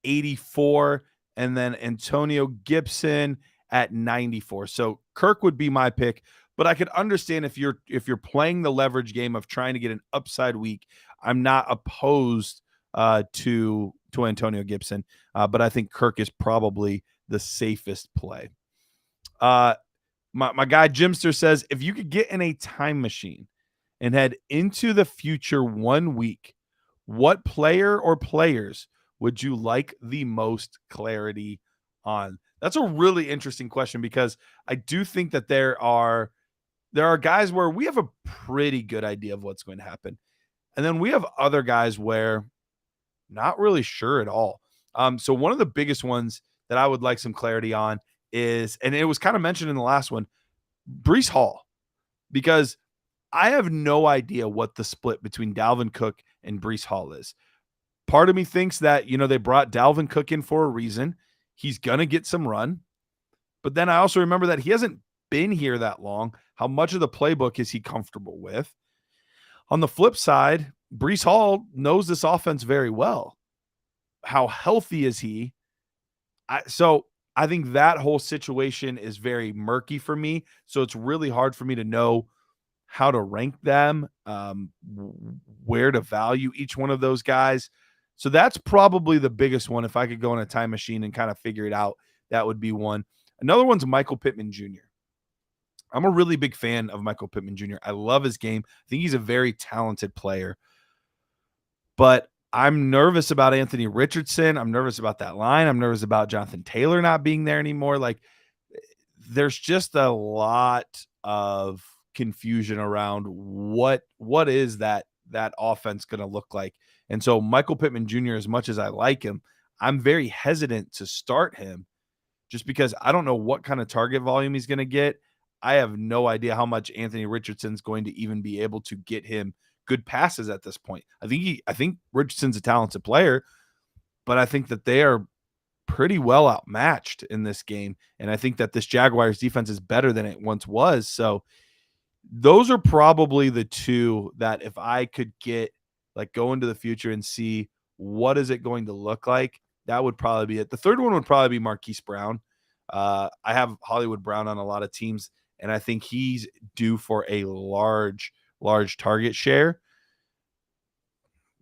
84, and then Antonio Gibson at 94. So Kirk would be my pick, but I could understand if you're playing the leverage game of trying to get an upside week. I'm not opposed to Antonio Gibson, but I think Kirk is probably the safest play. My guy Jimster says, if you could get in a time machine and head into the future 1 week, what player or players would you like the most clarity on? That's a really interesting question because I do think that there are guys where we have a pretty good idea of what's going to happen. And then we have other guys where not really sure at all. So one of the biggest ones that I would like some clarity on is, and it was kind of mentioned in the last one, Breece Hall, because I have no idea what the split between Dalvin Cook and Breece Hall is. Part of me thinks that, they brought Dalvin Cook in for a reason. He's going to get some run. But then I also remember that he hasn't been here that long. How much of the playbook is he comfortable with? On the flip side, Breece Hall knows this offense very well. How healthy is he? So I think that whole situation is very murky for me. So it's really hard for me to know how to rank them, where to value each one of those guys. So that's probably the biggest one. If I could go in a time machine and kind of figure it out, that would be one. Another one's Michael Pittman Jr. I'm a really big fan of Michael Pittman Jr. I love his game. I think he's a very talented player. But I'm nervous about Anthony Richardson. I'm nervous about that line. I'm nervous about Jonathan Taylor not being there anymore. Like, there's just a lot of confusion around what is that offense going to look like. And so Michael Pittman Jr., as much as I like him, I'm very hesitant to start him just because I don't know what kind of target volume he's going to get. I have no idea how much Anthony Richardson's going to even be able to get him good passes at this point. I think Richardson's a talented player, but I think that they are pretty well outmatched in this game. And I think that this Jaguars defense is better than it once was. So those are probably the two that if I could go into the future and see what is it going to look like, that would probably be it. The third one would probably be Marquise Brown. I have Hollywood Brown on a lot of teams, and I think he's due for a large target share.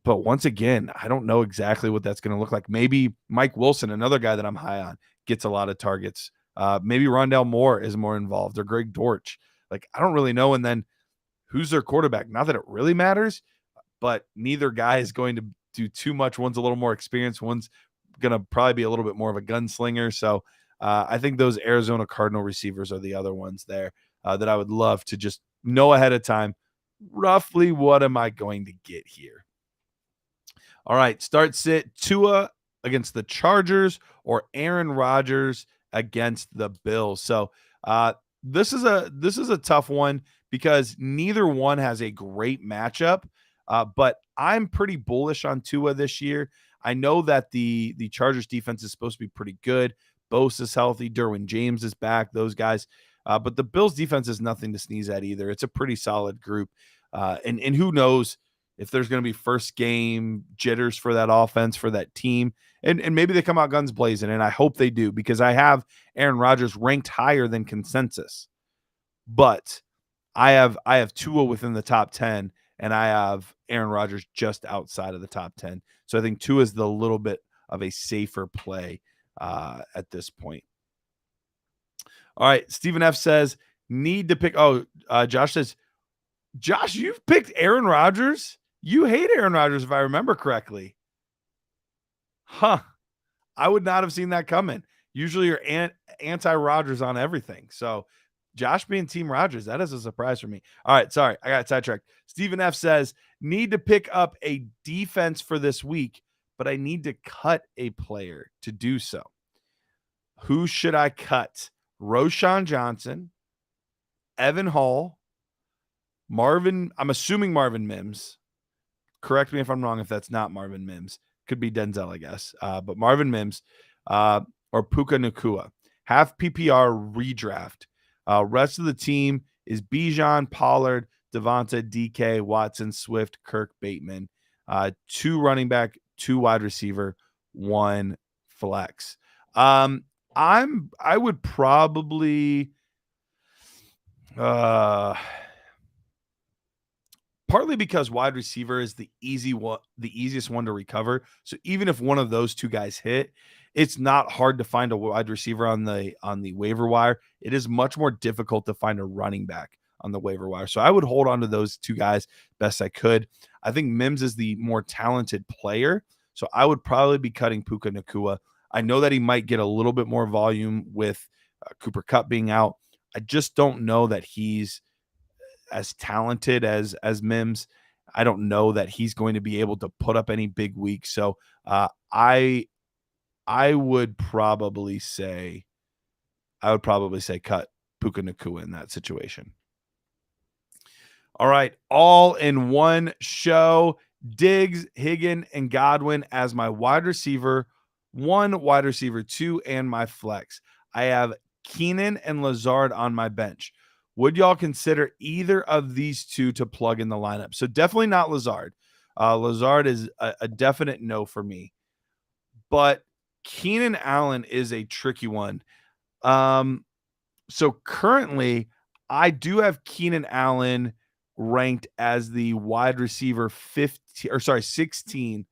But once again, I don't know exactly what that's going to look like. Maybe Mike Wilson, another guy that I'm high on, gets a lot of targets. Maybe Rondale Moore is more involved, or Greg Dortch. Like, I don't really know. And then who's their quarterback? Not that it really matters, but neither guy is going to do too much. One's a little more experienced. One's going to probably be a little bit more of a gunslinger. So I think those Arizona Cardinal receivers are the other ones there that I would love to just know ahead of time, roughly what am I going to get here. All right, start sit Tua against the Chargers or Aaron Rodgers against the Bills. So this is a tough one because neither one has a great matchup, but I'm pretty bullish on Tua this year. I know that the Chargers defense is supposed to be pretty good. Bosa's healthy. Derwin James is back. Those guys. But the Bills defense is nothing to sneeze at either. It's a pretty solid group. And who knows if there's going to be first game jitters for that offense, for that team. And maybe they come out guns blazing, and I hope they do because I have Aaron Rodgers ranked higher than consensus. But I have Tua within the top 10, and I have Aaron Rodgers just outside of the top 10. So I think Tua is the little bit of a safer play at this point. All right, Stephen F says, need to pick. Josh says, Josh, you've picked Aaron Rodgers? You hate Aaron Rodgers, if I remember correctly. Huh. I would not have seen that coming. Usually you're anti-Rodgers on everything. So Josh being Team Rodgers, that is a surprise for me. All right, sorry, I got sidetracked. Stephen F says, need to pick up a defense for this week, but I need to cut a player to do so. Who should I cut? Roschon Johnson, Evan Hall, Marvin, I'm assuming Marvin Mims. Correct me if I'm wrong if that's not Marvin Mims. Could be Denzel, I guess. But Marvin Mims or Puka Nacua. Half PPR redraft. Rest of the team is Bijan, Pollard, Devonta, DK, Watson, Swift, Kirk, Bateman. 2 running back, 2 wide receiver, 1 flex. I would probably partly because wide receiver is the easiest one to recover. So even if one of those 2 guys hit, it's not hard to find a wide receiver on the waiver wire. It is much more difficult to find a running back on the waiver wire. So I would hold on to those 2 guys best I could. I think Mims is the more talented player. So I would probably be cutting Puka Nacua. I know that he might get a little bit more volume with Cooper Kupp being out. I just don't know that he's as talented as Mims. I don't know that he's going to be able to put up any big weeks. So I would probably say cut Puka Nacua in that situation. All right, all in one show. Diggs, Higgins, and Godwin as my wide receiver 1, wide receiver 2, and my flex. I have Keenan and Lazard on my bench. Would y'all consider either of these two to plug in the lineup? So definitely not Lazard. Lazard is a definite no for me. But Keenan Allen is a tricky one. So currently, I do have Keenan Allen ranked as the wide receiver 16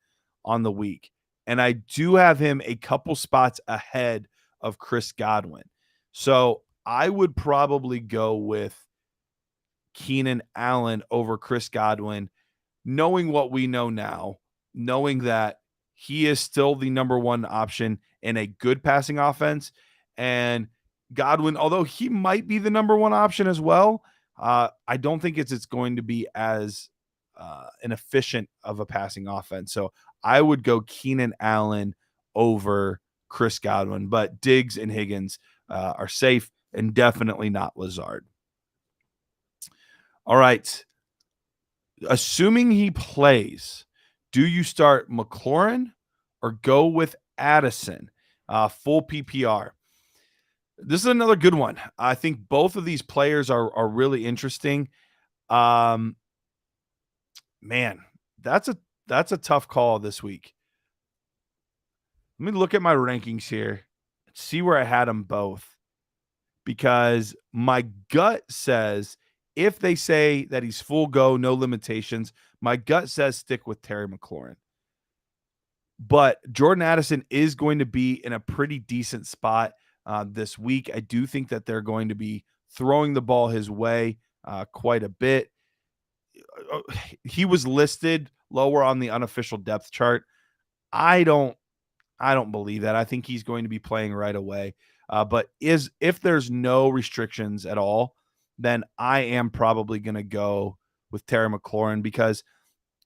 on the week. And I do have him a couple spots ahead of Chris Godwin. So I would probably go with Keenan Allen over Chris Godwin, knowing what we know now, knowing that he is still the number 1 option in a good passing offense. And Godwin, although he might be the number 1 option as well, I don't think it's going to be as inefficient of a passing offense. So I would go Keenan Allen over Chris Godwin, but Diggs and Higgins are safe and definitely not Lazard. All right. Assuming he plays, do you start McLaurin or go with Addison? Full PPR. This is another good one. I think both of these players are really interesting. Man, that's a tough call this week. Let me look at my rankings here, see where I had them both, because my gut says if they say that he's full go, no limitations, my gut says stick with Terry McLaurin. But Jordan Addison is going to be in a pretty decent spot this week. I do think that they're going to be throwing the ball his way quite a bit. He was listed lower on the unofficial depth chart. I don't believe that. I think he's going to be playing right away. But if there's no restrictions at all, then I am probably going to go with Terry McLaurin, because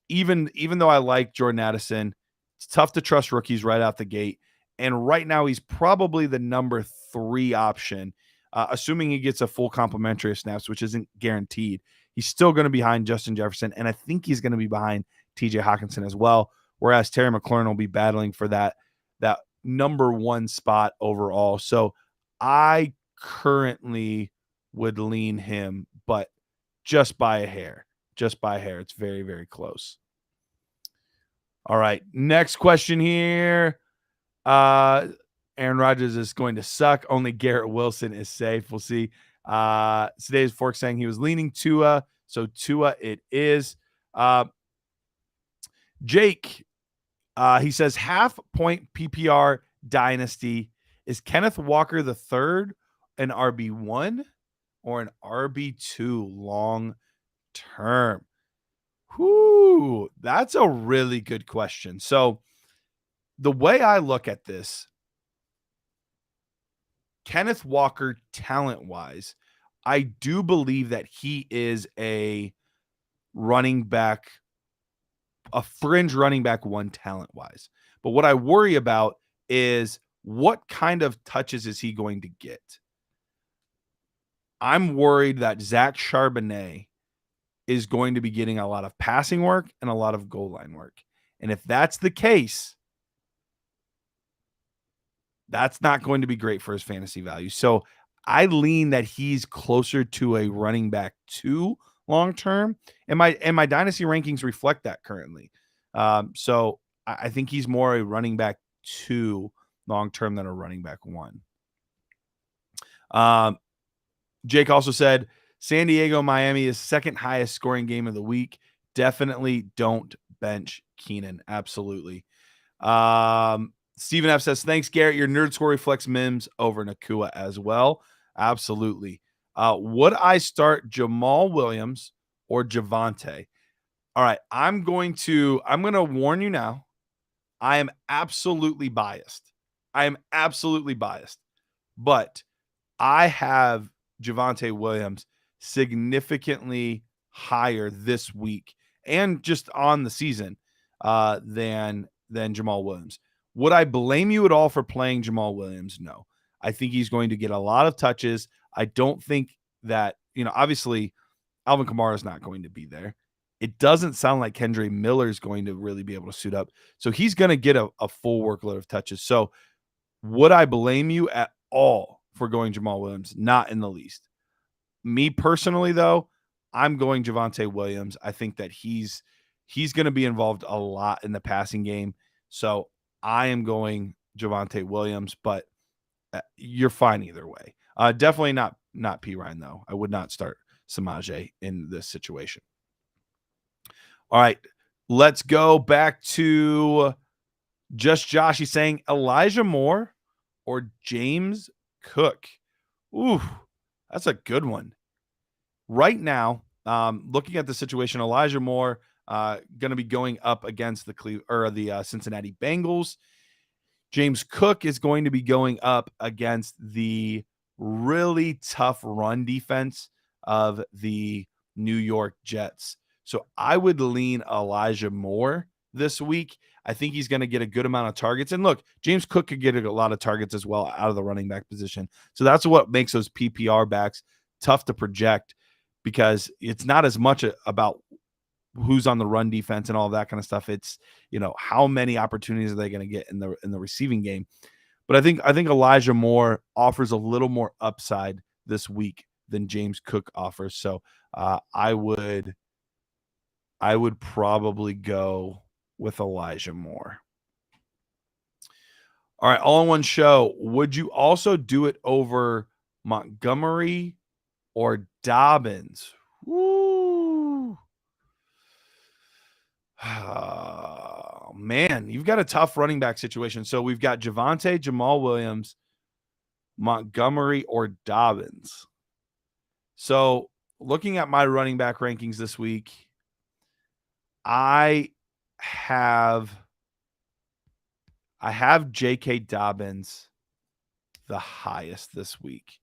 even though I like Jordan Addison, it's tough to trust rookies right out the gate. And right now he's probably the number 3 option, assuming he gets a full complimentary of snaps, which isn't guaranteed. He's still going to be behind Justin Jefferson, and I think he's going to be behind TJ Hawkinson as well, whereas Terry McLaurin will be battling for that number 1 spot overall. So I currently would lean him, but just by a hair. It's very, very close. All right, next question here. Aaron Rodgers is going to suck. Only Garrett Wilson is safe. We'll see. Today's Fork saying he was leaning Tua, so Tua it is. Jake, he says half-point PPR Dynasty. Is Kenneth Walker the third an RB1 or an RB2 long term? Whoo, that's a really good question. So the way I look at this, Kenneth Walker, talent-wise, I do believe that he is a running back, a fringe running back 1 talent-wise. But what I worry about is what kind of touches is he going to get? I'm worried that Zach Charbonnet is going to be getting a lot of passing work and a lot of goal line work. And if that's the case, that's not going to be great for his fantasy value. So I lean that he's closer to a running back 2 long-term. And my dynasty rankings reflect that currently. So I think he's more a running back 2 long-term than a running back 1. Jake also said, San Diego, Miami is second highest scoring game of the week. Definitely don't bench Keenan. Absolutely. Stephen F says, thanks, Garrett. Your nerd score reflects Mims over Nacua as well. Absolutely. Would I start Jamal Williams or Javonte? All right. I'm going to warn you now. I am absolutely biased. I am absolutely biased, but I have Javonte Williams significantly higher this week and just on the season than Jamal Williams. Would I blame you at all for playing Jamal Williams? No. I think he's going to get a lot of touches. I don't think that, obviously Alvin Kamara is not going to be there. It doesn't sound like Kendre Miller is going to really be able to suit up. So he's going to get a full workload of touches. So would I blame you at all for going Jamal Williams? Not in the least. Me personally, though, I'm going Javonte Williams. I think that he's going to be involved a lot in the passing game. So I am going Javonte Williams, but you're fine either way. Definitely not P. Ryan, though. I would not start Samaje in this situation. All right, let's go back to Just Josh. He's saying Elijah Moore or James Cook. Ooh, that's a good one. Right now, looking at the situation, Elijah Moore going to be going up against the Cincinnati Bengals. James Cook is going to be going up against the really tough run defense of the New York Jets. So I would lean Elijah Moore this week. I think he's going to get a good amount of targets. And look, James Cook could get a lot of targets as well out of the running back position. So that's what makes those PPR backs tough to project, because it's not as much about who's on the run defense and all that kind of stuff. It's, how many opportunities are they going to get in the receiving game? But I think Elijah Moore offers a little more upside this week than James Cook offers. So I would probably go with Elijah Moore. All right, all in one show. Would you also do it over Montgomery or Dobbins? Woo. Oh, man, you've got a tough running back situation. So we've got Javonte, Jamal Williams, Montgomery, or Dobbins. So looking at my running back rankings this week, I have J.K. Dobbins the highest this week.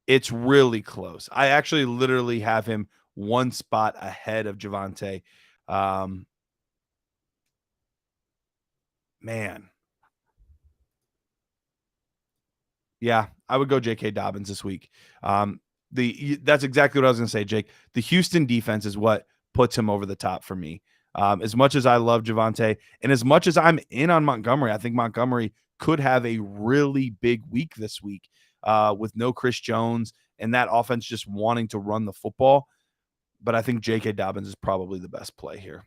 It's really close. I actually literally have him one spot ahead of Javonte. Man. Yeah, I would go J.K. Dobbins this week. That's exactly what I was going to say, Jake. The Houston defense is what puts him over the top for me. As much as I love Javonte and as much as I'm in on Montgomery, I think Montgomery could have a really big week this week with no Chris Jones and that offense just wanting to run the football. But I think J.K. Dobbins is probably the best play here.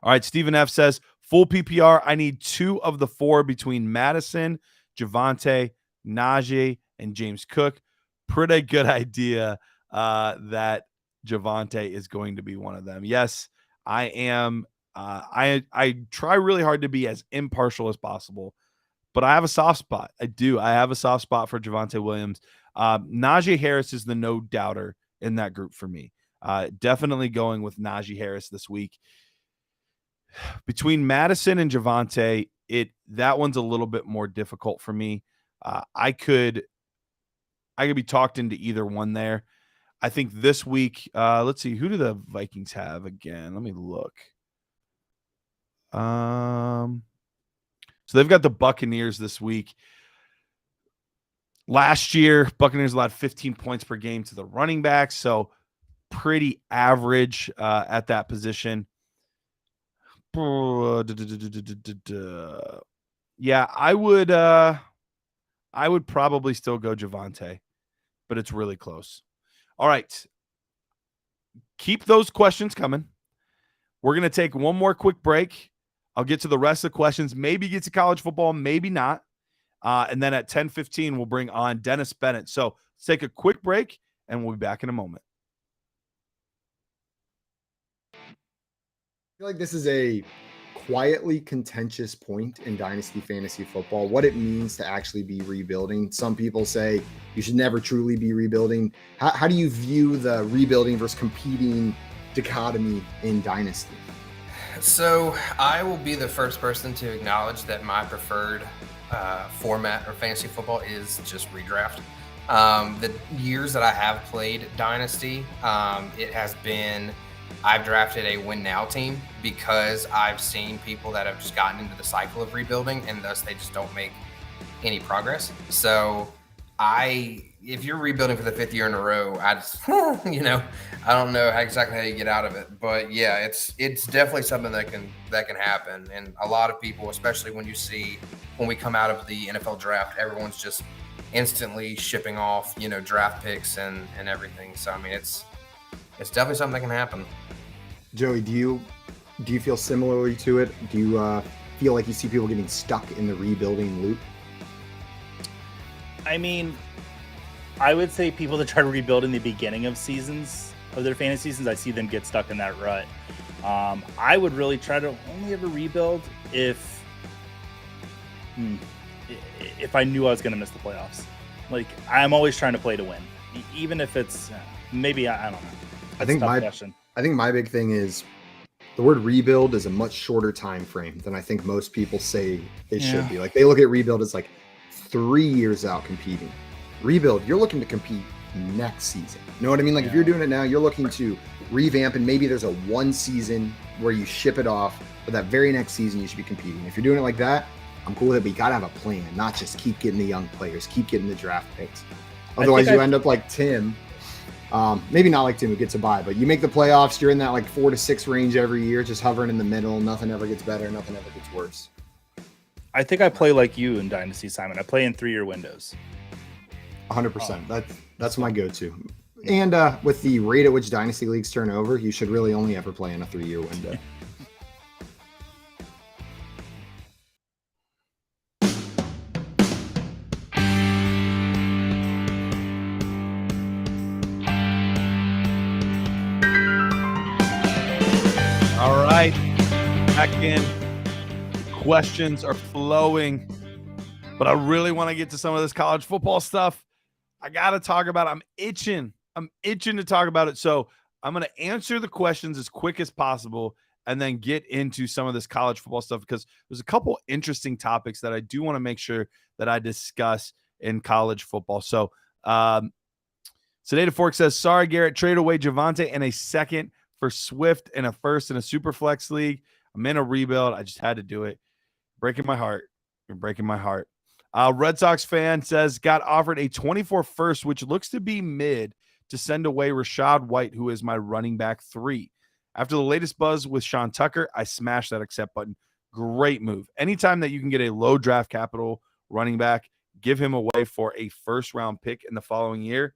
All right, Stephen F. says, full PPR, I need 2 of the 4 between Madison, Javonte, Najee, and James Cook. Pretty good idea that Javonte is going to be one of them. Yes, I am. I try really hard to be as impartial as possible, but I have a soft spot. I do. I have a soft spot for Javonte Williams. Najee Harris is the no doubter in that group for me. Definitely going with Najee Harris this week. Between Madison and Javonte, that one's a little bit more difficult for me. I could be talked into either one there. I think this week, let's see, who do the Vikings have again? Let me look. So they've got the Buccaneers this week. Last year, Buccaneers allowed 15 points per game to the running backs, so pretty average at that position. Yeah, I would probably still go Javonte, but it's really close. All right. Keep those questions coming. We're going to take one more quick break. I'll get to the rest of the questions, maybe get to college football, maybe not. And then at 10:15, we'll bring on Dennis Bennett. So let's take a quick break, and we'll be back in a moment. I feel like this is a quietly contentious point in Dynasty fantasy football, what it means to actually be rebuilding. Some people say you should never truly be rebuilding. How do you view the rebuilding versus competing dichotomy in Dynasty? So I will be the first person to acknowledge that my preferred format of fantasy football is just redraft. The years that I have played Dynasty, it has been I've drafted a win now team because I've seen people that have just gotten into the cycle of rebuilding and thus they just don't make any progress. So if you're rebuilding for the 5th year in a row, I just, I don't know exactly how you get out of it, but yeah, it's definitely something that can happen. And a lot of people, especially when we come out of the NFL draft, everyone's just instantly shipping off, draft picks and everything. So, I mean, it's definitely something that can happen. Joey, do you feel similarly to it? Do you feel like you see people getting stuck in the rebuilding loop? I mean, I would say people that try to rebuild in the beginning of seasons, of their fantasy seasons, I see them get stuck in that rut. I would really try to only ever rebuild if I knew I was going to miss the playoffs. Like, I'm always trying to play to win, even if it's maybe I don't know. I think my big thing is the word rebuild is a much shorter time frame than I think most people say it should be. Like, they look at rebuild as like 3 years out competing. Rebuild, you're looking to compete next season. You know what I mean? Like, if you're doing it now, you're looking to revamp, and maybe there's a one season where you ship it off, but that very next season you should be competing. If you're doing it like that, I'm cool with it, but you gotta have a plan, not just keep getting the young players, keep getting the draft picks. Otherwise, you end up like Tim. Maybe not like Tim who gets a bye, but you make the playoffs, you're in that like 4 to 6 range every year, just hovering in the middle. Nothing ever gets better, nothing ever gets worse. I think I play like you in Dynasty, Simon. I play in 3-year windows. 100%. That's my go-to. And with the rate at which Dynasty leagues turn over, you should really only ever play in a 3-year window. All right, back in. Questions are flowing, but I really want to get to some of this college football stuff. I got to talk about it. I'm itching to talk about it. So I'm going to answer the questions as quick as possible and then get into some of this college football stuff, because there's a couple interesting topics that I do want to make sure that I discuss in college football. So Sedated Fork says, sorry, Garrett, trade away Javonte and a second for Swift and a first in a super flex league. I'm in a rebuild. I just had to do it. Breaking my heart. You're breaking my heart. Red Sox fan says, got offered a 24 first, which looks to be mid, to send away Rashad White, who is my running back 3. After the latest buzz with Sean Tucker, I smashed that accept button. Great move. Anytime that you can get a low draft capital running back, give him away for a first-round pick in the following year,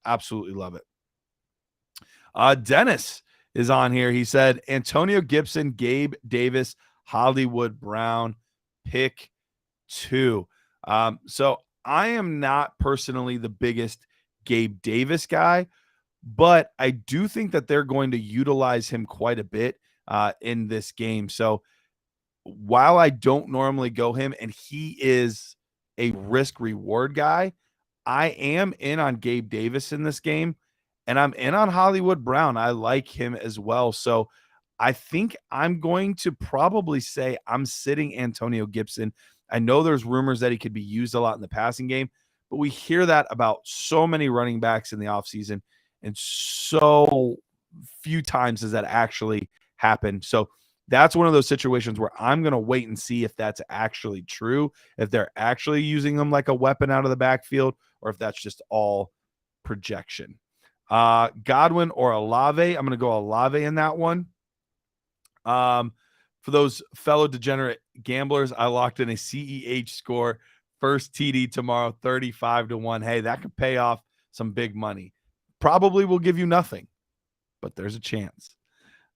absolutely love it. Dennis is on here. He said, Antonio Gibson, Gabe Davis, Hollywood Brown, pick 2. So I am not personally the biggest Gabe Davis guy, but I do think that they're going to utilize him quite a bit in this game. So while I don't normally go him, and he is a risk reward guy, I am in on Gabe Davis in this game, and I'm in on Hollywood Brown. I like him as well. So I think I'm going to probably say I'm sitting Antonio Gibson. I know there's rumors that he could be used a lot in the passing game, but we hear that about so many running backs in the offseason, and so few times has that actually happened. So that's one of those situations where I'm going to wait and see if that's actually true, if they're actually using him like a weapon out of the backfield, or if that's just all projection. Godwin or Olave. I'm going to go Olave in that one. For those fellow degenerate gamblers, I locked in a CEH score, first TD tomorrow, 35-1. Hey, that could pay off some big money. Probably will give you nothing, but there's a chance.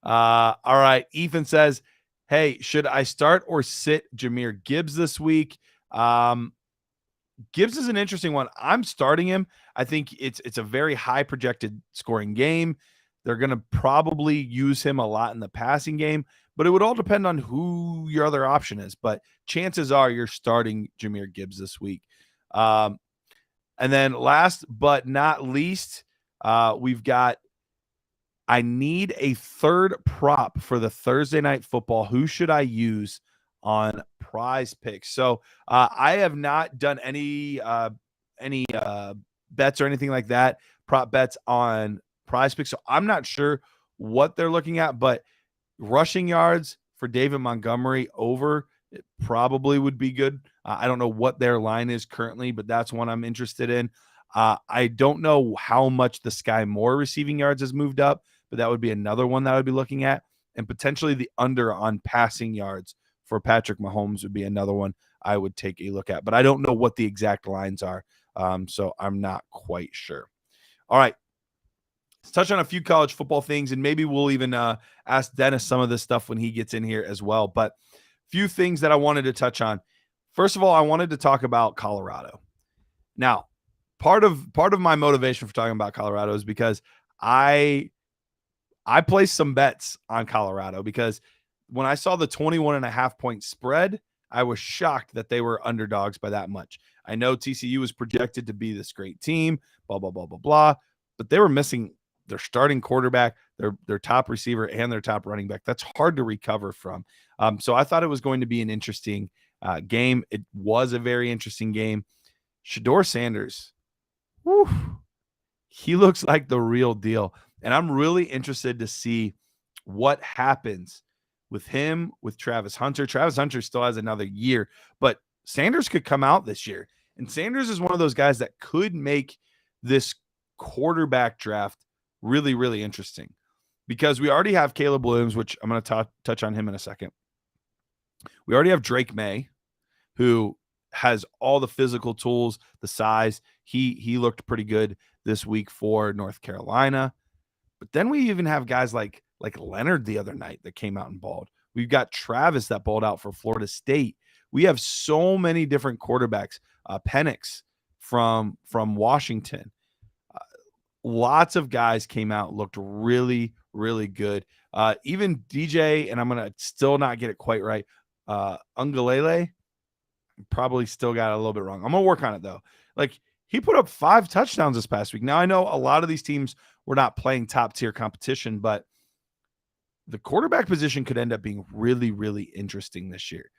All right. Ethan says, hey, should I start or sit Jahmyr Gibbs this week? Gibbs is an interesting one. I'm starting him. I think it's a very high projected scoring game. They're going to probably use him a lot in the passing game, but it would all depend on who your other option is. But chances are you're starting Jahmyr Gibbs this week. And then last but not least, we've got I need a third prop for the Thursday night football. Who should I use on Prize Picks? So I have not done any bets or anything like that, prop bets on Prize Picks. So I'm not sure what they're looking at, but rushing yards for David Montgomery over it probably would be good. I don't know what their line is currently, but that's one I'm interested in. I don't know how much the Sky Moore receiving yards has moved up, but that would be another one that I would be looking at. And potentially the under on passing yards for Patrick Mahomes would be another one I would take a look at. But I don't know what the exact lines are, so I'm not quite sure. All right. Let's touch on a few college football things, and maybe we'll even ask Dennis some of this stuff when he gets in here as well. But a few things that I wanted to touch on. First of all, I wanted to talk about Colorado. Now, part of my motivation for talking about Colorado is because I placed some bets on Colorado, because when I saw the 21.5 point spread, I was shocked that they were underdogs by that much. I know TCU was projected to be this great team, blah, blah, blah, blah, blah, but they were missing their starting quarterback, their top receiver, and their top running back. That's hard to recover from. So I thought it was going to be an interesting game. It was a very interesting game. Shedeur Sanders, whew, he looks like the real deal. And I'm really interested to see what happens with him, with Travis Hunter. Travis Hunter still has another year, but Sanders could come out this year. And Sanders is one of those guys that could make this quarterback draft really, really interesting, because we already have Caleb Williams, which I'm going to touch on him in a second. We already have Drake May, who has all the physical tools, the size. He looked pretty good this week for North Carolina. But then we even have guys like Leonard the other night that came out and balled. We've got Travis that balled out for Florida State. We have so many different quarterbacks. Penix from Washington. Lots of guys came out, looked really, really good. Even DJ, and I'm going to still not get it quite right, Ungalele, probably still got it a little bit wrong. I'm going to work on it, though. Like, he put up 5 touchdowns this past week. Now, I know a lot of these teams were not playing top-tier competition, but the quarterback position could end up being really, really interesting this year.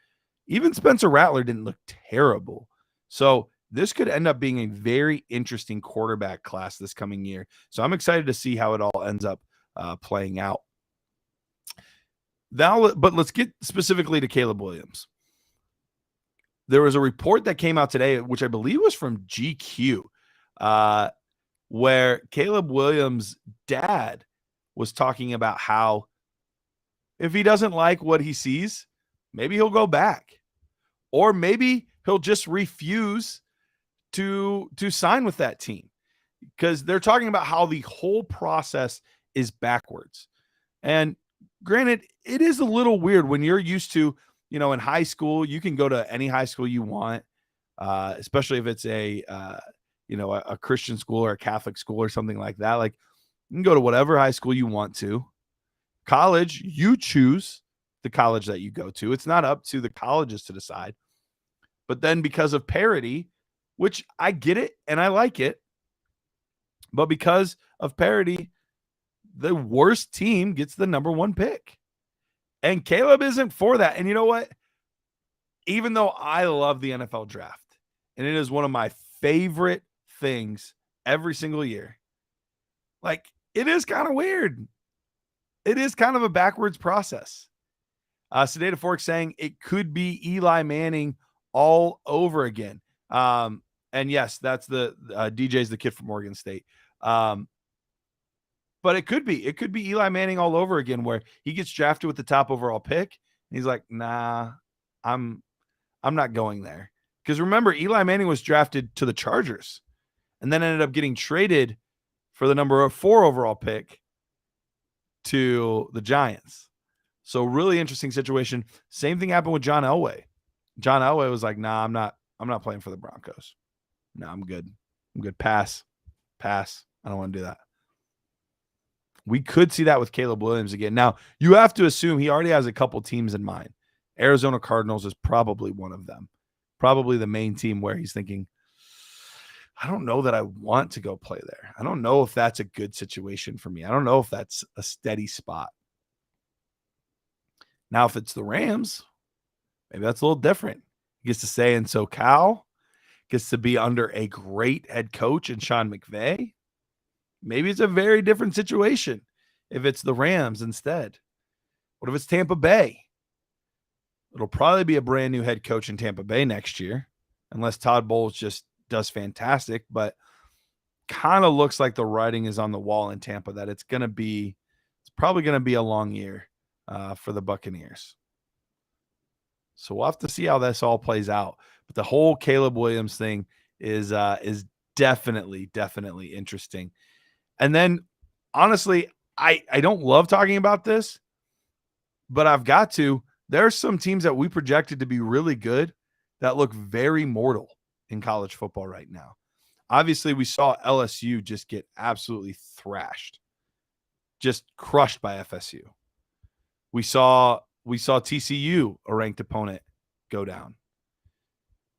Even Spencer Rattler didn't look terrible. So this could end up being a very interesting quarterback class this coming year. So I'm excited to see how it all ends up playing out. Now, but let's get specifically to Caleb Williams. There was a report that came out today, which I believe was from GQ, where Caleb Williams' dad was talking about how if he doesn't like what he sees, maybe he'll go back, or maybe he'll just refuse to sign with that team, because they're talking about how the whole process is backwards. And granted, it is a little weird when you're used to, in high school, you can go to any high school you want, especially if it's a Christian school or a Catholic school or something like that. Like, you can go to whatever high school you want to. College, you choose the college that you go to. It's not up to the colleges to decide. But then because of parity, which I get it and I like it, but because of parity, the worst team gets the number 1 pick. And Caleb isn't for that. And you know what? Even though I love the NFL draft, and it is one of my favorite things every single year, like, it is kind of weird. It is kind of a backwards process. Sedata Fork saying it could be Eli Manning all over again. And yes, that's the DJ's the kid from Oregon State. But it could be Eli Manning all over again, where he gets drafted with the top overall pick. And he's like, nah, I'm not going there. Because remember, Eli Manning was drafted to the Chargers and then ended up getting traded for the number 4 overall pick to the Giants. So really interesting situation. Same thing happened with John Elway. John Elway was like, nah, I'm not playing for the Broncos. No, I'm good. Pass. I don't want to do that. We could see that with Caleb Williams again. Now, you have to assume he already has a couple teams in mind. Arizona Cardinals is probably one of them. Probably the main team where he's thinking, I don't know that I want to go play there. I don't know if that's a good situation for me. I don't know if that's a steady spot. Now, if it's the Rams, maybe that's a little different. He gets to stay in SoCal, gets to be under a great head coach in Sean McVay. Maybe it's a very different situation if it's the Rams instead. What if it's Tampa Bay? It'll probably be a brand new head coach in Tampa Bay next year, unless Todd Bowles just does fantastic, but kind of looks like the writing is on the wall in Tampa that it's probably going to be a long year for the Buccaneers. So we'll have to see how this all plays out. But the whole Caleb Williams thing is definitely interesting. And then honestly, I don't love talking about this, but I've got to. There are some teams that we projected to be really good that look very mortal in college football right now. Obviously, we saw LSU just get absolutely thrashed, just crushed by FSU. We saw TCU, a ranked opponent, go down.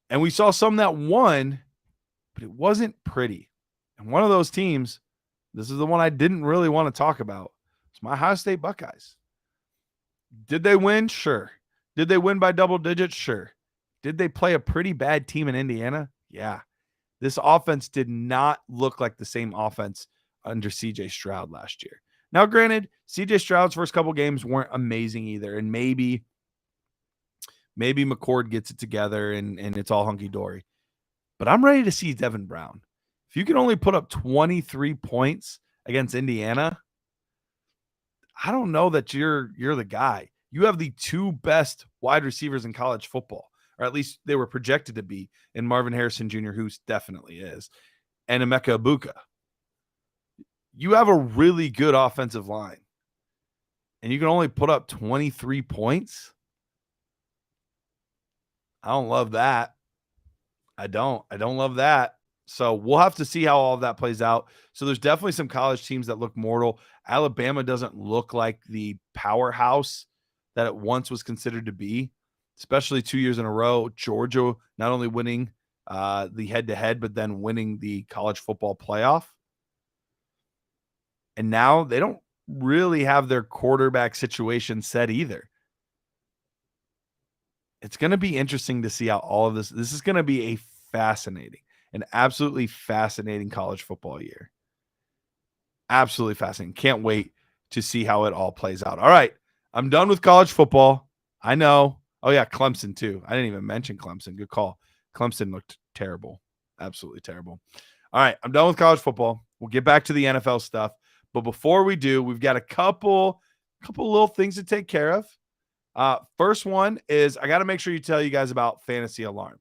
And we saw some that won, but it wasn't pretty. And one of those teams, this is the one I didn't really want to talk about, it's my Ohio State Buckeyes. Did they win? Sure. Did they win by double digits? Sure. Did they play a pretty bad team in Indiana? Yeah. This offense did not look like the same offense under CJ Stroud last year. Now, granted, CJ Stroud's first couple games weren't amazing either, and maybe McCord gets it together and it's all hunky-dory. But I'm ready to see Devin Brown. If you can only put up 23 points against Indiana, I don't know that you're the guy. You have the two best wide receivers in college football, or at least they were projected to be, in Marvin Harrison Jr., who definitely is, and Emeka Ibuka. You have a really good offensive line, and you can only put up 23 points. I don't love that. I don't love that. So we'll have to see how all of that plays out. So there's definitely some college teams that look mortal. Alabama doesn't look like the powerhouse that it once was considered to be, especially 2 years in a row. Georgia not only winning the head-to-head, but then winning the college football playoff. And now they don't really have their quarterback situation set either. It's going to be interesting to see how all of this is going to be an absolutely fascinating college football year. Absolutely fascinating. Can't wait to see how it all plays out. All right. I'm done with college football. I know. Oh, yeah. Clemson, too. I didn't even mention Clemson. Good call. Clemson looked terrible. Absolutely terrible. All right. I'm done with college football. We'll get back to the NFL stuff. But before we do, we've got a couple little things to take care of. First one is I got to make sure you tell you guys about Fantasy Alarm.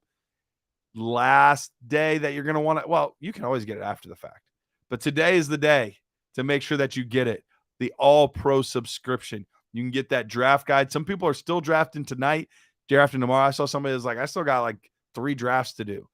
Last day that you're going to want to, well, you can always get it after the fact, but today is the day to make sure that you get it. The All Pro subscription. You can get that draft guide. Some people are still drafting tonight, drafting tomorrow. I saw somebody that's like, I still got like 3 drafts to do.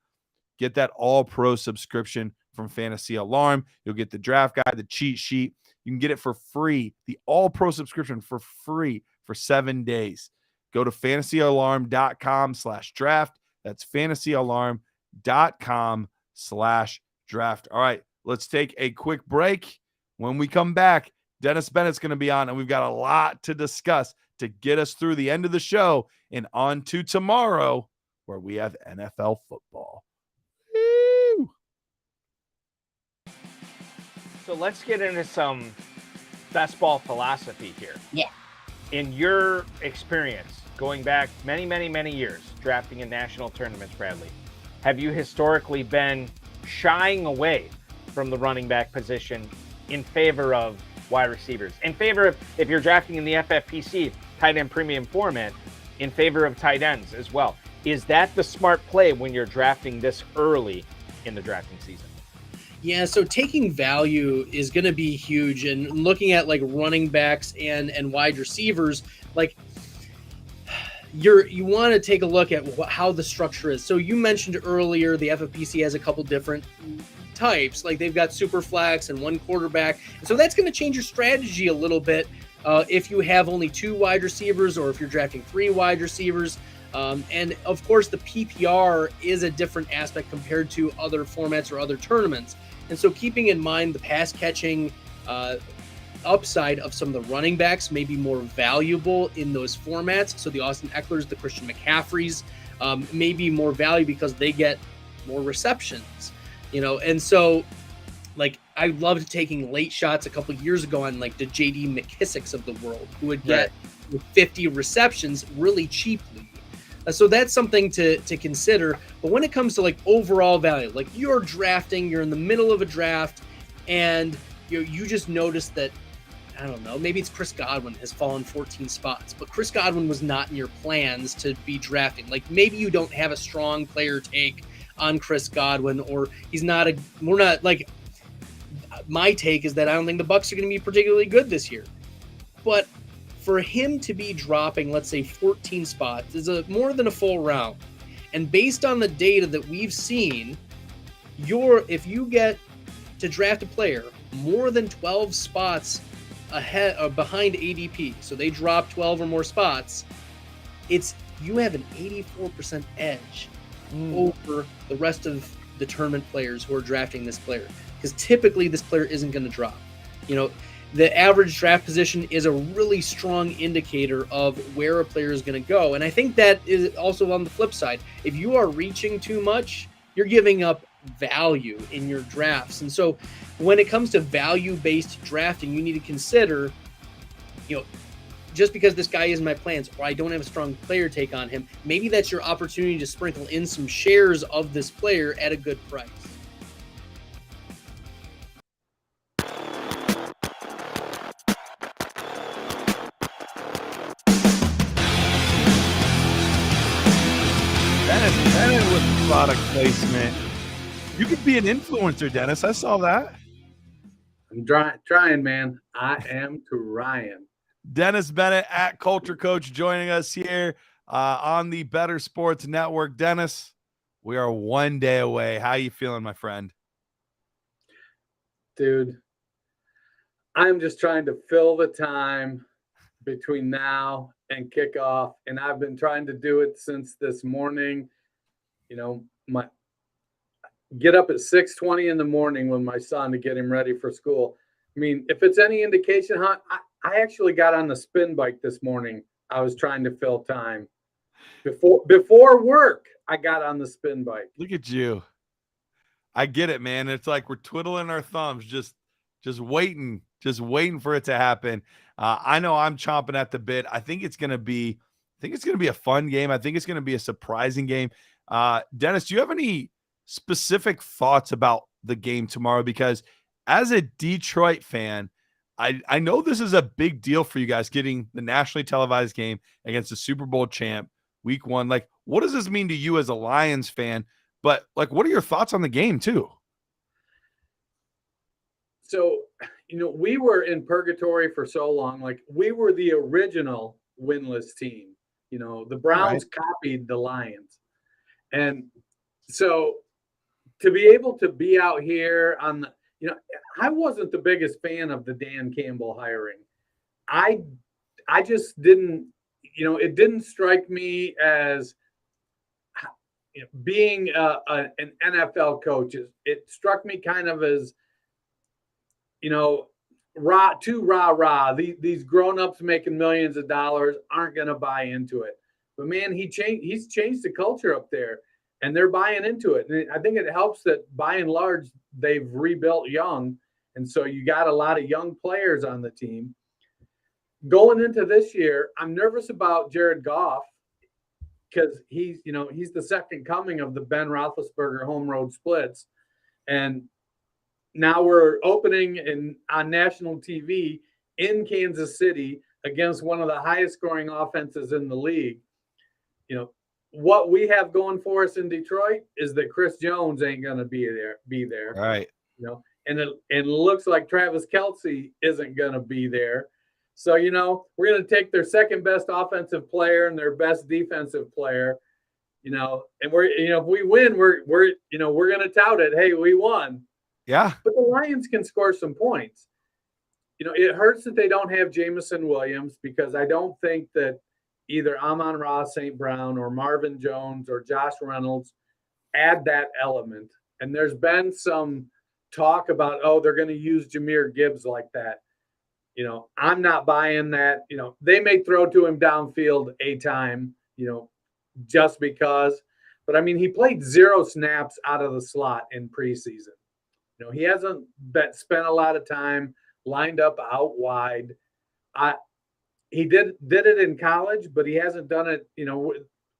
Get that All Pro subscription from Fantasy Alarm. You'll get the draft guide, the cheat sheet. You can get it for free. The All Pro subscription for free for 7 days. Go to fantasyalarm.com/draft. That's fantasyalarm.com/draft. All right, let's take a quick break. When we come back, Dennis Bennett's going to be on, and we've got a lot to discuss to get us through the end of the show and on to tomorrow, where we have NFL football. Woo! So let's get into some best ball philosophy here. Yeah. In your experience, going back many, many, many years, drafting in national tournaments, Bradley, have you historically been shying away from the running back position in favor of wide receivers? In favor of, if you're drafting in the FFPC tight end premium format, in favor of tight ends as well. Is that the smart play when you're drafting this early in the drafting season? Yeah, so taking value is going to be huge, and looking at like running backs and wide receivers, like you want to take a look at how the structure is. So you mentioned earlier the FFPC has a couple different types, like they've got super flex and one quarterback, and so that's going to change your strategy a little bit if you have only 2 wide receivers or if you're drafting 3 wide receivers. And of course, the PPR is a different aspect compared to other formats or other tournaments. And so keeping in mind the pass catching upside of some of the running backs may be more valuable in those formats. So the Austin Ecklers, the Christian McCaffreys may be more value because they get more receptions, and so like I loved taking late shots a couple years ago on like the JD McKissicks of the world who would get 50 receptions really cheaply. So that's something to consider. But when it comes to like overall value, like you're in the middle of a draft and you just noticed that, I don't know, maybe it's Chris Godwin has fallen 14 spots, but Chris Godwin was not in your plans to be drafting. Like maybe you don't have a strong player take on Chris Godwin, or my take is that I don't think the Bucs are going to be particularly good this year. But for him to be dropping, let's say 14 spots is more than a full round. And based on the data that we've seen, if you get to draft a player more than 12 spots ahead or behind ADP, so they drop 12 or more spots, you have an 84% edge over the rest of the tournament players who are drafting this player, because typically this player isn't going to drop. The average draft position is a really strong indicator of where a player is going to go, and I think that is also on the flip side. If you are reaching too much, you're giving up value in your drafts. And so when it comes to value-based drafting, you need to consider, just because this guy isn't my plans or I don't have a strong player take on him, maybe that's your opportunity to sprinkle in some shares of this player at a good price. Bennett with product placement. You could be an influencer, Dennis. I saw that. I'm trying, man. I am trying. Dennis Bennett at Culture Coach joining us here on the Better Sports Network. Dennis, we are one day away. How you feeling, my friend? Dude, I'm just trying to fill the time between now and kickoff, and I've been trying to do it since this morning. My get up at 6:20 in the morning with my son to get him ready for school. I mean, if it's any indication, I actually got on the spin bike this morning. I was trying to fill time before work. I got on the spin bike. Look at you. I get it, man. It's like we're twiddling our thumbs, just waiting for it to happen. I know I'm chomping at the bit. I think it's going to be a fun game. I think it's going to be a surprising game. Dennis, do you have any specific thoughts about the game tomorrow? Because as a Detroit fan, I know this is a big deal for you guys, getting the nationally televised game against the Super Bowl champ week 1. Like, what does this mean to you as a Lions fan? But like, what are your thoughts on the game too? So, we were in purgatory for so long. Like, we were the original winless team. The Browns copied the Lions. And so to be able to be out here on the, I wasn't the biggest fan of the Dan Campbell hiring. I just didn't, it didn't strike me as being an NFL coach. It struck me kind of as, rah. These grown-ups making millions of dollars aren't going to buy into it. But man, he's changed the culture up there, and they're buying into it. And I think it helps that by and large they've rebuilt young, and so you got a lot of young players on the team. Going into this year, I'm nervous about Jared Goff because he's the second coming of the Ben Roethlisberger home road splits, and now we're opening on national TV in Kansas City against one of the highest scoring offenses in the league. What we have going for us in Detroit is that Chris Jones ain't going to be there. All right. And it looks like Travis Kelce isn't going to be there. So, we're going to take their second best offensive player and their best defensive player, and we're, if we win, we're going to tout it. Hey, we won. Yeah. But the Lions can score some points. It hurts that they don't have Jamison Williams, because I don't think that either Amon-Ra St. Brown or Marvin Jones or Josh Reynolds add that element. And there's been some talk about, oh, they're going to use Jahmyr Gibbs like that. I'm not buying that. They may throw to him downfield a time, just because. But, I mean, he played 0 snaps out of the slot in preseason. He hasn't spent a lot of time lined up out wide. He did it in college, but he hasn't done it.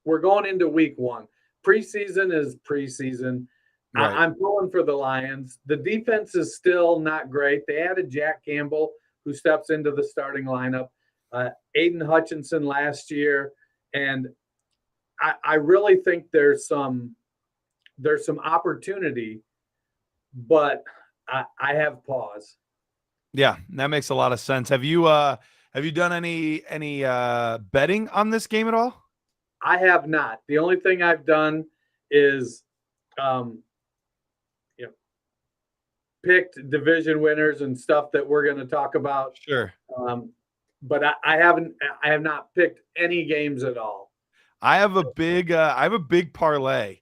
We're going into week 1. Preseason is preseason. Right. I'm pulling for the Lions. The defense is still not great. They added Jack Campbell, who steps into the starting lineup, Aiden Hutchinson last year. And I really think there's some opportunity, but I have pause. Yeah, that makes a lot of sense. Have you done any betting on this game at all? I have not. The only thing I've done is picked division winners and stuff that we're going to talk about. Sure. But I have not picked any games at all. I have a big parlay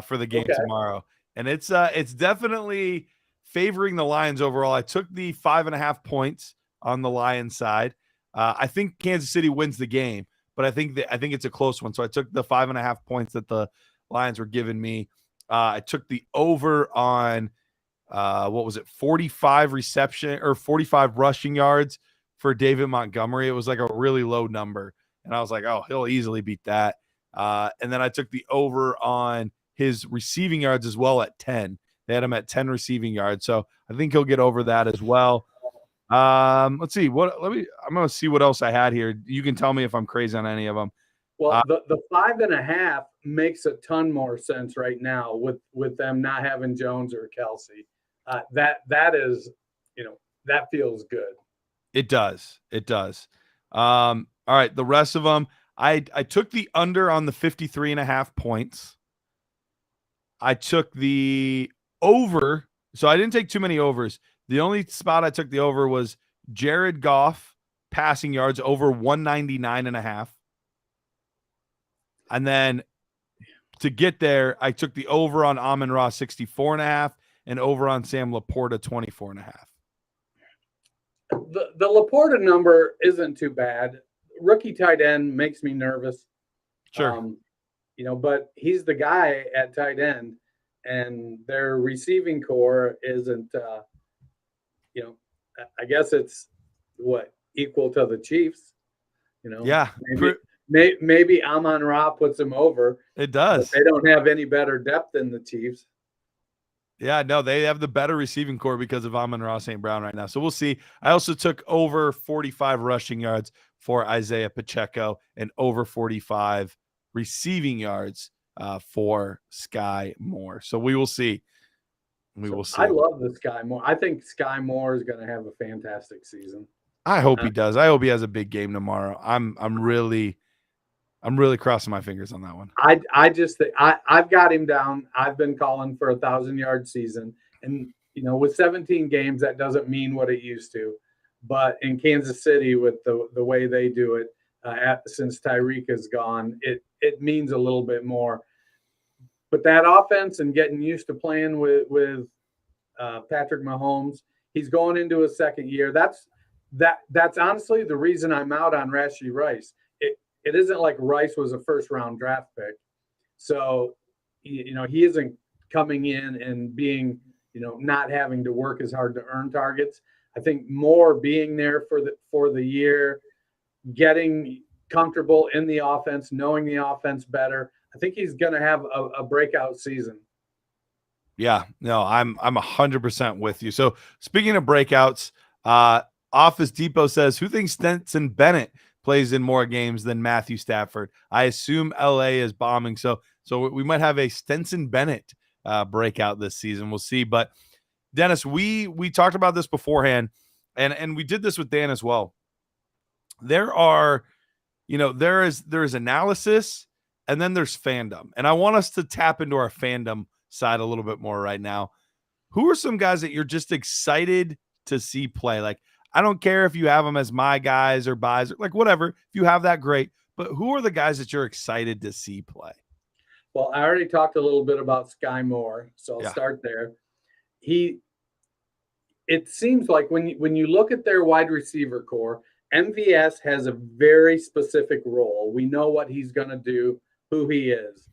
for the game tomorrow, and it's definitely favoring the Lions overall. I took the 5.5 points on the Lions side. I think Kansas City wins the game, but I think it's a close one. So I took the 5.5 points that the Lions were giving me. I took the over on 45 reception or 45 rushing yards for David Montgomery. It was like a really low number, and I was like, oh, he'll easily beat that. And then I took the over on his receiving yards as well at 10. They had him at 10 receiving yards, so I think he'll get over that as well. Let's see. I'm going to see what else I had here. You can tell me if I'm crazy on any of them. Well, the 5.5 makes a ton more sense right now with them not having Jones or Kelsey. That is, that feels good. It does. All right. The rest of them, I took the under on the 53.5 points. I took the over. So I didn't take too many overs. The only spot I took the over was Jared Goff passing yards over 199.5. And then to get there, I took the over on Amon-Ra 64.5 and over on Sam Laporta 24.5. The Laporta number isn't too bad. Rookie tight end makes me nervous. Sure. But he's the guy at tight end, and their receiving core isn't, I guess it's equal to the Chiefs, Yeah. Maybe Amon-Ra puts him over. It does. They don't have any better depth than the Chiefs. Yeah, no, they have the better receiving core because of Amon-Ra St. Brown right now. So we'll see. I also took over 45 rushing yards for Isaiah Pacheco and over 45 receiving yards for Sky Moore. So we will see. Will see. I love the Sky Moore. I think Sky Moore is going to have a fantastic season. I hope he does. I hope he has a big game tomorrow. I'm really crossing my fingers on that one. I just think I've got him down. I've been calling for 1,000-yard season, and with 17 games, that doesn't mean what it used to. But in Kansas City, with the way they do it, since Tyreek is gone, it means a little bit more. But that offense and getting used to playing with Patrick Mahomes, he's going into his second year. That's honestly the reason I'm out on Rashee Rice. It isn't like Rice was a first-round draft pick. So, he isn't coming in and being, not having to work as hard to earn targets. I think more being there for the year, getting comfortable in the offense, knowing the offense better. I think he's going to have a breakout season. Yeah, no, I'm 100% with you. So speaking of breakouts, Office Depot says, who thinks Stetson Bennett plays in more games than Matthew Stafford? I assume LA is bombing. So we might have a Stetson Bennett breakout this season. We'll see. But Dennis, we talked about this beforehand, and we did this with Dan as well. There is analysis, and then there's fandom. And I want us to tap into our fandom side a little bit more right now. Who are some guys that you're just excited to see play? Like, I don't care if you have them as my guys or buys, like whatever. If you have that, great. but who are the guys that you're excited to see play? Well, I already talked a little bit about Sky Moore, so I'll Yeah. start there. It seems like when you look at their wide receiver core, MVS has a very specific role. We know what he's going to do, who he is.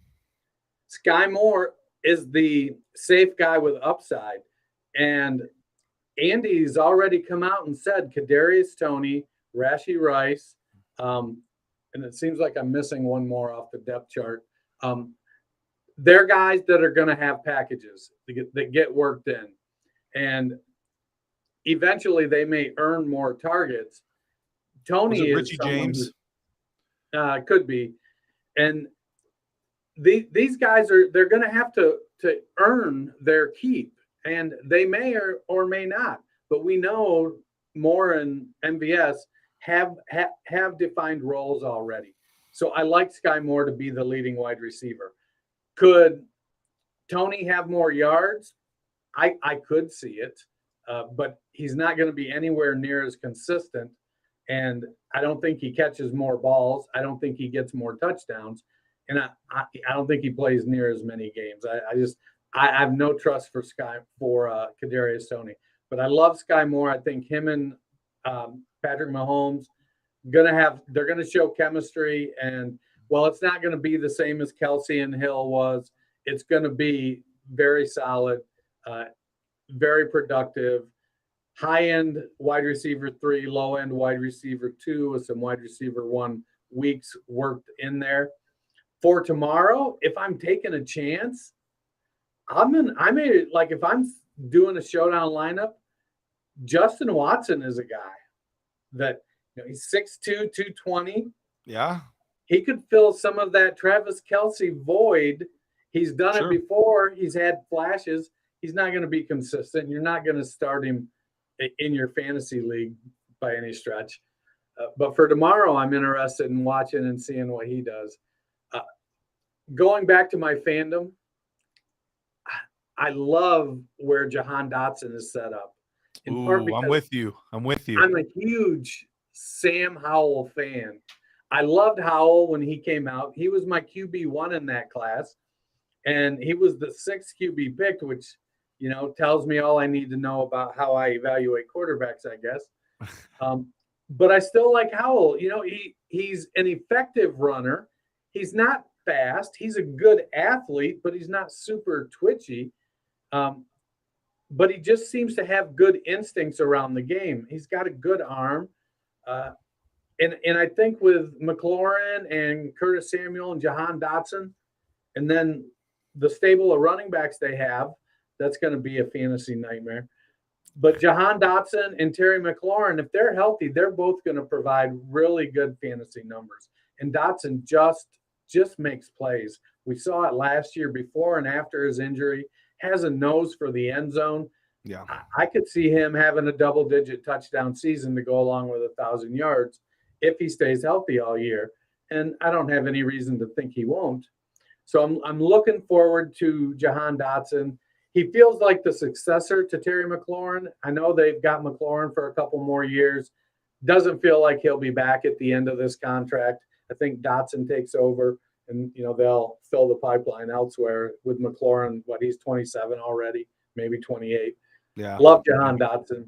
Sky Moore is the safe guy with upside. And Andy's already come out and said Kadarius Toney, Rashee Rice, and it seems like I'm missing one more off the depth chart. They're guys that are going to have packages that get worked in. And eventually they may earn more targets. Toney is Richie James. Could be. And these guys they're going to have to earn their keep, and they may or may not. But we know Moore and MVS have defined roles already. So I like Sky Moore to be the leading wide receiver. Could Toney have more yards? I could see it, but he's not going to be anywhere near as consistent. And I don't think he catches more balls. I don't think he gets more touchdowns. And I don't think he plays near as many games. I have no trust for Kadarius Toney. But I love Sky Moore. I think him and Patrick Mahomes they're gonna show chemistry. And while it's not going to be the same as Kelsey and Hill was, it's going to be very solid, very productive. High-end wide receiver 3, low-end wide receiver 2 with some wide receiver 1 weeks worked in there. For tomorrow, if I'm taking a chance, if I'm doing a showdown lineup, Justin Watson is a guy that he's 6'2", 220. Yeah. He could fill some of that Travis Kelce void. He's done it before. He's had flashes. He's not going to be consistent. You're not going to start him in your fantasy league by any stretch. But for tomorrow, I'm interested in watching and seeing what he does. Going back to my fandom, I love where Jahan Dotson is set up. I'm with you. I'm a huge Sam Howell fan. I loved Howell when he came out. He was my QB1 in that class, and he was the 6th QB picked, which, tells me all I need to know about how I evaluate quarterbacks, I guess. But I still like Howell. He's an effective runner. He's not fast. He's a good athlete, but he's not super twitchy. But he just seems to have good instincts around the game. He's got a good arm. And I think with McLaurin and Curtis Samuel and Jahan Dotson, and then the stable of running backs they have, that's going to be a fantasy nightmare. But Jahan Dotson and Terry McLaurin, if they're healthy, they're both going to provide really good fantasy numbers. And Dotson just makes plays. We saw it last year before and after his injury. Has a nose for the end zone. Yeah, I could see him having a double-digit touchdown season to go along with 1,000 yards if he stays healthy all year. And I don't have any reason to think he won't. So I'm looking forward to Jahan Dotson. He feels like the successor to Terry McLaurin. I know they've got McLaurin for a couple more years. Doesn't feel like he'll be back at the end of this contract. I think Dotson takes over, and they'll fill the pipeline elsewhere with McLaurin. He's 27 already, maybe 28. Yeah, love Jahan Dotson.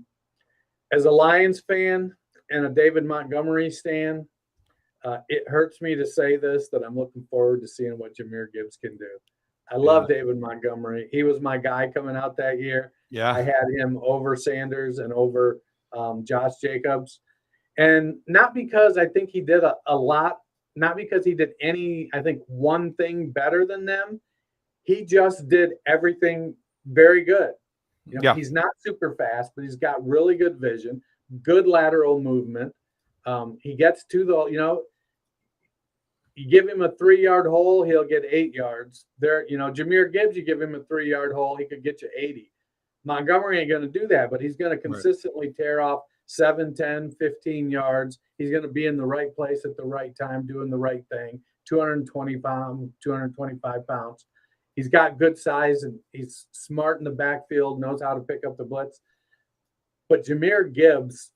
As a Lions fan and a David Montgomery stan, it hurts me to say this, that I'm looking forward to seeing what Jahmyr Gibbs can do. I love David Montgomery. He was my guy coming out that year. Yeah, I had him over Sanders and over Josh Jacobs. And not because I think he did a lot, not because he did one thing better than them. He just did everything very good. He's not super fast, but he's got really good vision, good lateral movement. He gets to you give him a 3-yard hole, he'll get 8 yards. Jahmyr Gibbs, you give him a 3-yard hole, he could get you 80. Montgomery ain't going to do that, but he's going to consistently tear off 7, 10, 15 yards. He's going to be in the right place at the right time, doing the right thing. 225 pounds. He's got good size, and he's smart in the backfield, knows how to pick up the blitz. But Jahmyr Gibbs,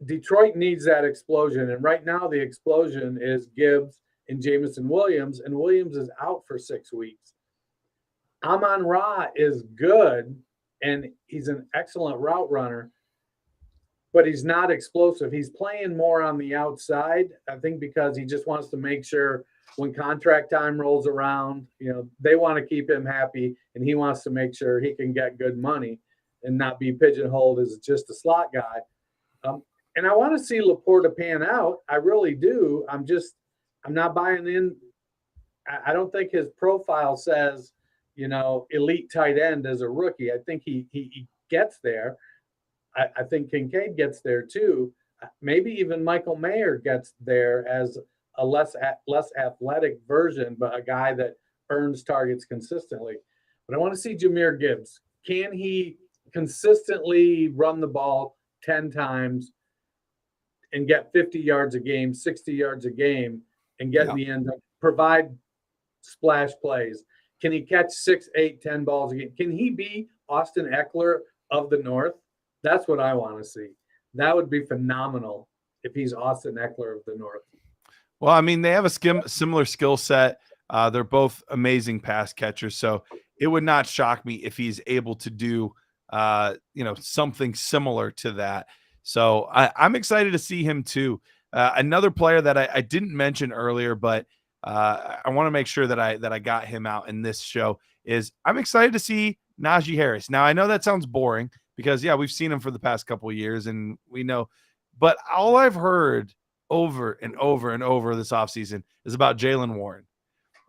Detroit needs that explosion. And right now the explosion is Gibbs and Jamison Williams, and Williams is out for 6 weeks. Amon-Ra is good, and he's an excellent route runner, but he's not explosive. He's playing more on the outside, I think, because he just wants to make sure when contract time rolls around, they want to keep him happy, and he wants to make sure he can get good money and not be pigeonholed as just a slot guy. And I want to see Laporta pan out. I really do. I'm not buying in. I don't think his profile says, elite tight end as a rookie. I think he gets there. I think Kincaid gets there too. Maybe even Michael Mayer gets there as a less athletic version, but a guy that earns targets consistently. But I want to see Jahmyr Gibbs. Can he consistently run the ball 10 times and get 50 yards a game, 60 yards a game, and get in the end zone, provide splash plays? Can he catch 6, 8, 10 balls a game? Can he be Austin Eckler of the North? That's what I want to see. That would be phenomenal if he's Austin Eckler of the North. Well, I mean, they have a similar skill set. They're both amazing pass catchers, so it would not shock me if he's able to do, something similar to that. So I'm excited to see him too. Another player that I didn't mention earlier, but I want to make sure that I got him out in this show is I'm excited to see Najee Harris. Now, I know that sounds boring because, we've seen him for the past couple of years and we know, but all I've heard over and over and over this offseason is about Jaylen Warren,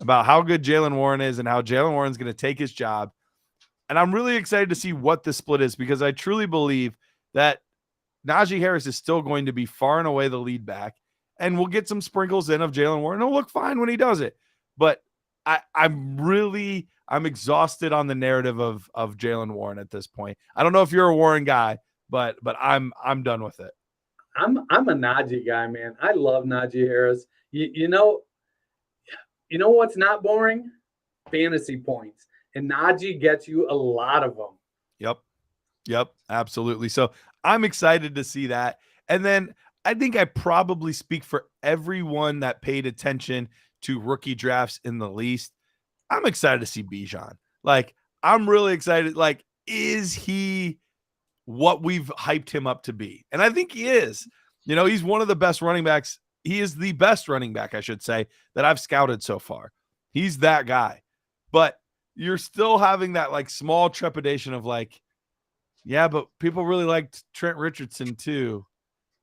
about how good Jaylen Warren is and how Jaylen Warren's going to take his job. And I'm really excited to see what the split is because I truly believe that Najee Harris is still going to be far and away the lead back, and we'll get some sprinkles in of Jaylen Warren. It'll look fine when he does it. But I'm exhausted on the narrative of Jaylen Warren at this point. I don't know if you're a Warren guy, but I'm done with it. I'm a Najee guy, man. I love Najee Harris. You know what's not boring? Fantasy points. And Najee gets you a lot of them. Yep, absolutely. So I'm excited to see that. And then I think I probably speak for everyone that paid attention to rookie drafts in the least. I'm excited to see Bijan. I'm really excited. Is he what we've hyped him up to be? And I think he is. He's one of the best running backs. He is the best running back, I should say, that I've scouted so far. He's that guy. But you're still having that small trepidation of but people really liked Trent Richardson too.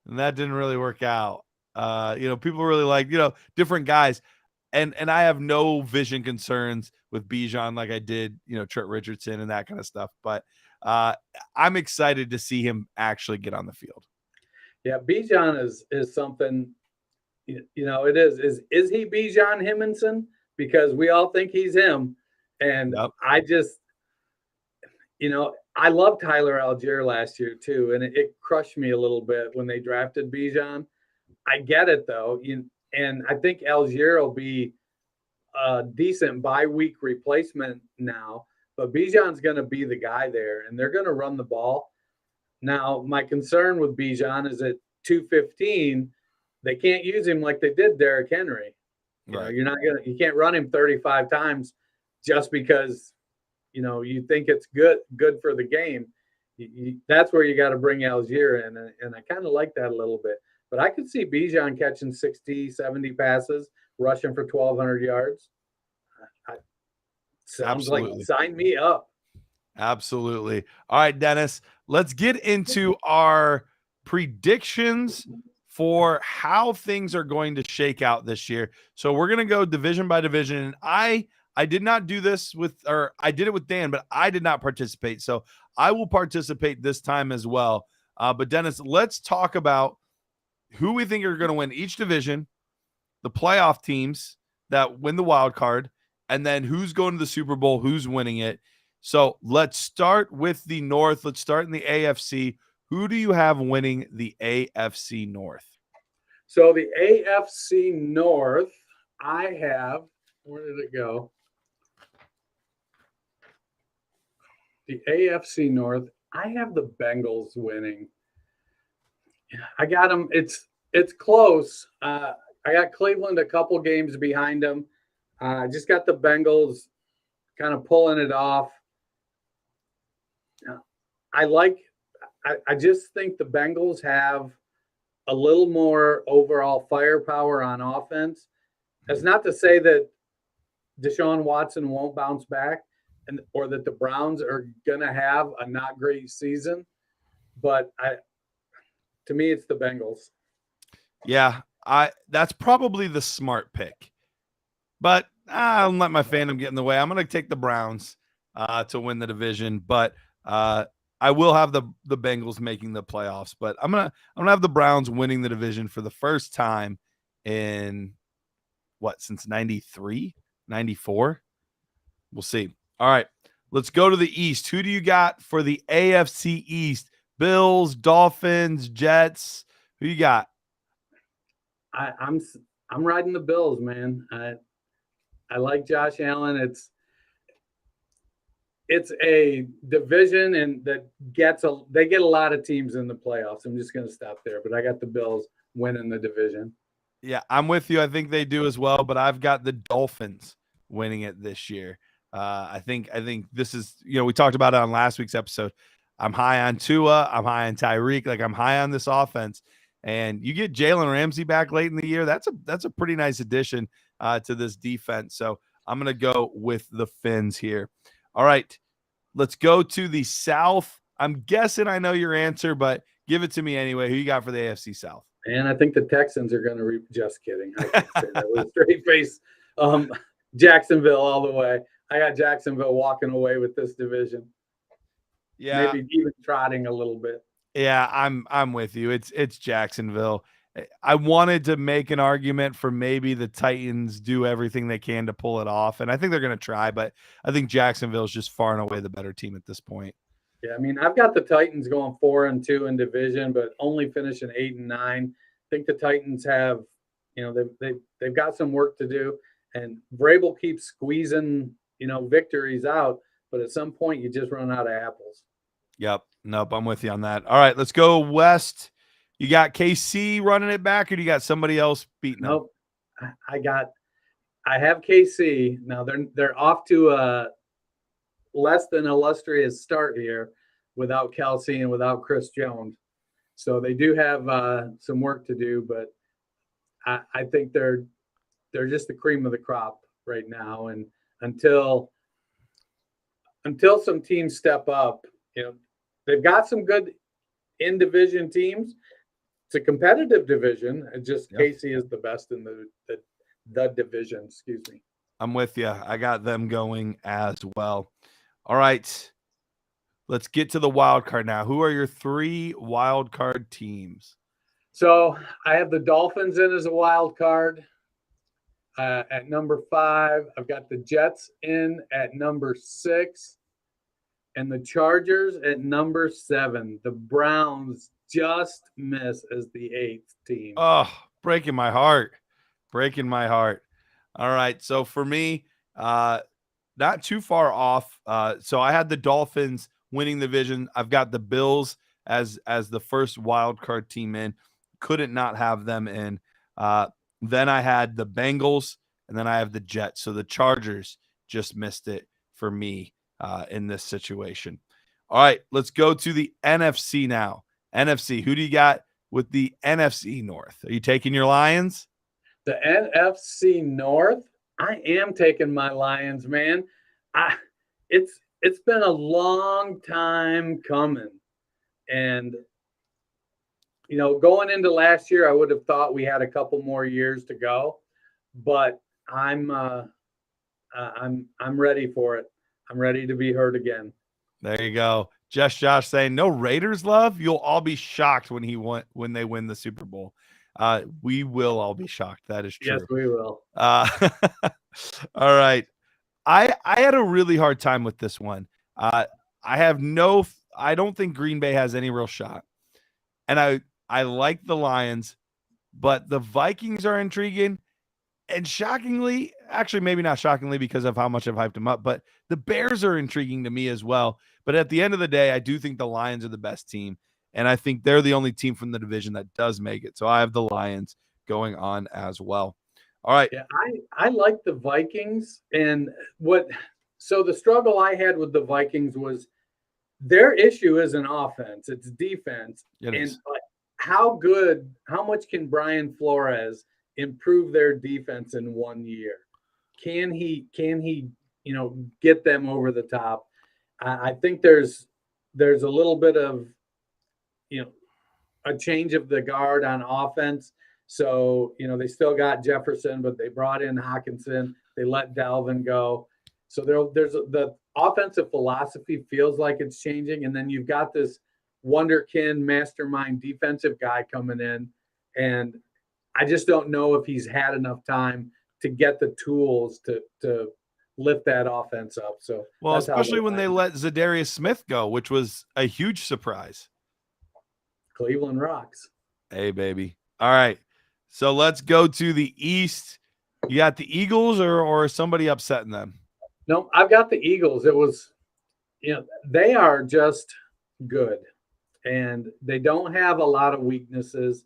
And that didn't really work out. People really like, different guys. And I have no vision concerns with Bijan like I did, Trent Richardson and that kind of stuff. But I'm excited to see him actually get on the field. Yeah, Bijan is something, it is. Is he Bijan Himminson? Because we all think he's him. And I just, I love Tyler Algier last year too. And it crushed me a little bit when they drafted Bijan. I get it though. And I think Algier will be a decent bye-week replacement now. But Bijan's going to be the guy there, and they're going to run the ball. Now, my concern with Bijan is at 215, they can't use him like they did Derrick Henry. You can't run him 35 times just because you think it's good for the game. That's where you got to bring Algier in, and I kind of like that a little bit. But I could see Bijan catching 60, 70 passes, rushing for 1,200 yards. Sounds Absolutely. like sign me up. Absolutely. All right, Dennis, let's get into our predictions for how things are going to shake out this year. So we're going to go division by division. And I did not do this I did it with Dan, but I did not participate. So I will participate this time as well. But Dennis, let's talk about who we think are going to win each division, the playoff teams that win the wild card, and then who's going to the Super Bowl, who's winning it. So let's start with the North. Let's start in the AFC. Who do you have winning the AFC North? So the AFC North, I have, where did it go? The AFC North, I have the Bengals winning. I got them. It's close. I got Cleveland a couple games behind them. I just got the Bengals kind of pulling it off. I just think the Bengals have a little more overall firepower on offense. That's not to say that Deshaun Watson won't bounce back or that the Browns are going to have a not great season, but to me, it's the Bengals. Yeah, that's probably the smart pick. But I'll let my fandom get in the way. I'm going to take the Browns to win the division, but I will have the Bengals making the playoffs. But I'm gonna have the Browns winning the division for the first time in since 93, 94. We'll see. All right, let's go to the East. Who do you got for the AFC East? Bills, Dolphins, Jets. Who you got? I'm riding the Bills, man. I like Josh Allen. It's a division and they get a lot of teams in the playoffs. I'm just going to stop there, but I got the Bills winning the division. Yeah, I'm with you. I think they do as well, but I've got the Dolphins winning it this year. I think this is, we talked about it on last week's episode. I'm high on Tua. I'm high on Tyreek. Like, I'm high on this offense. And you get Jalen Ramsey back late in the year. That's a pretty nice addition to this defense. So I'm going to go with the Fins here. All right, let's go to the South. I'm guessing I know your answer, but give it to me anyway. Who you got for the AFC South? And I think the Texans are going to just kidding. I can't say that with a straight face. Jacksonville all the way. I got Jacksonville walking away with this division. Yeah, maybe even trotting a little bit. Yeah, I'm with you. It's Jacksonville. I wanted to make an argument for maybe the Titans do everything they can to pull it off, and I think they're going to try, but I think Jacksonville is just far and away the better team at this point. Yeah, I mean, I've got the Titans going 4-2 in division, but only finishing 8-9. I think the Titans have, they've got some work to do, and Vrabel keeps squeezing, victories out, but at some point you just run out of apples. Yep. Nope. I'm with you on that. All right, let's go west. You got KC running it back, or do you got somebody else beating them? Nope. I have KC. Now they're off to a less than illustrious start here without Kelsey and without Chris Jones. So they do have some work to do, but I think they're just the cream of the crop right now. And until some teams step up, they've got some good in division teams. It's a competitive division. It's just KC is the best in the division. Excuse me. I'm with you. I got them going as well. All right. Let's get to the wild card now. Who are your 3 wild card teams? So I have the Dolphins in as a wild card at number 5. I've got the Jets in at number 6. And the Chargers at number 7. The Browns just miss as the 8th team. Oh, breaking my heart. Breaking my heart. All right. So for me, not too far off. So I had the Dolphins winning the division. I've got the Bills as the first wild card team in. Couldn't not have them in. Then I had the Bengals, and then I have the Jets. So the Chargers just missed it for me in this situation. All right, let's go to the NFC now. NFC, who do you got with the NFC North? Are you taking your Lions? The NFC North, I am taking my Lions, man. It's been a long time coming. And going into last year, I would have thought we had a couple more years to go, but I'm ready for it. I'm ready to be heard again. There you go. Just Josh saying no Raiders love. You'll all be shocked when they win the Super Bowl. We will all be shocked. That is true. Yes, we will. All right. I had a really hard time with this one. I don't think Green Bay has any real shot. And I like the Lions, but the Vikings are intriguing. And shockingly, actually maybe not shockingly because of how much I've hyped them up, but the Bears are intriguing to me as well. But at the end of the day, I do think the Lions are the best team. And I think they're the only team from the division that does make it. So I have the Lions going on as well. All right. Yeah, I like the Vikings. And so the struggle I had with the Vikings was their issue isn't offense, it's defense. It is. How much can Brian Flores improve their defense in 1 year? Can he, get them over the top? I think there's a little bit of, a change of the guard on offense. So, they still got Jefferson, but they brought in Hawkinson. They let Dalvin go. So there's the offensive philosophy feels like it's changing. And then you've got this wonderkin mastermind defensive guy coming in. And I just don't know if he's had enough time to get the tools to lift that offense up. So, well, especially when they let Zadarius Smith go, which was a huge surprise. Cleveland rocks. Hey, baby. All right. So let's go to the East. You got the Eagles or somebody upsetting them? No, I've got the Eagles. It was, they are just good, and they don't have a lot of weaknesses.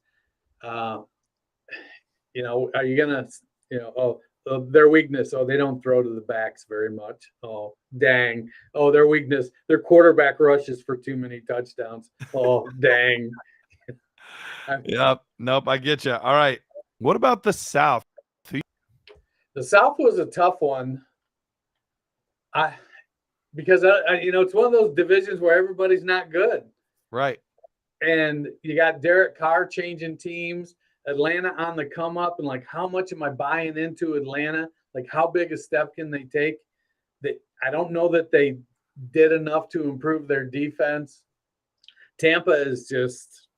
Are you going to, their weakness, they don't throw to the backs very much. Oh, dang. Oh, their weakness, their quarterback rushes for too many touchdowns. Oh, dang. Yep. Nope, I get you. All right. What about the South? The South was a tough one. Because it's one of those divisions where everybody's not good. Right. And you got Derek Carr changing teams, Atlanta on the come up, and how much am I buying into Atlanta? How big a step can they take? I don't know that they did enough to improve their defense. Tampa is just,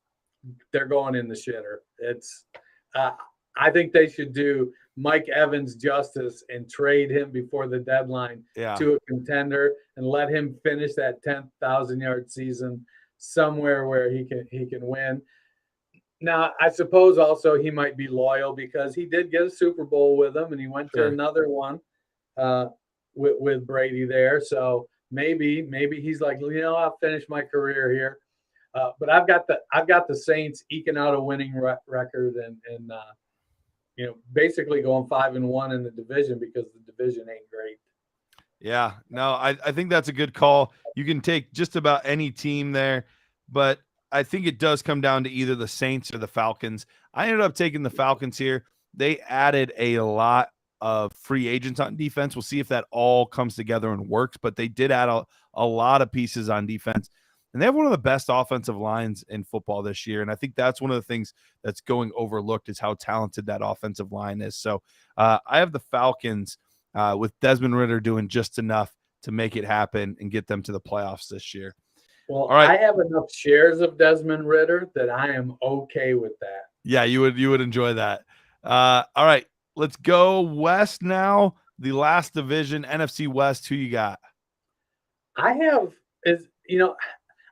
they're going in the shitter. It's, I think they should do Mike Evans justice and trade him before the deadline to a contender and let him finish that 10,000-yard season somewhere where he can win. Now, I suppose also he might be loyal because he did get a Super Bowl with him, and he went to another one with Brady there. So maybe he's like, I'll finish my career here. But I've got the Saints eking out a winning record and basically going 5-1 in the division because the division ain't great. Yeah, no, I think that's a good call. You can take just about any team there, but I think it does come down to either the Saints or the Falcons. I ended up taking the Falcons here. They added a lot of free agents on defense. We'll see if that all comes together and works, but they did add a lot of pieces on defense. And they have one of the best offensive lines in football this year. And I think that's one of the things that's going overlooked is how talented that offensive line is. So I have the Falcons with Desmond Ridder doing just enough to make it happen and get them to the playoffs this year. Well, all right. I have enough shares of Desmond Ridder that I am okay with that. Yeah, you would enjoy that. All right, let's go West now. The last division, NFC West. Who you got?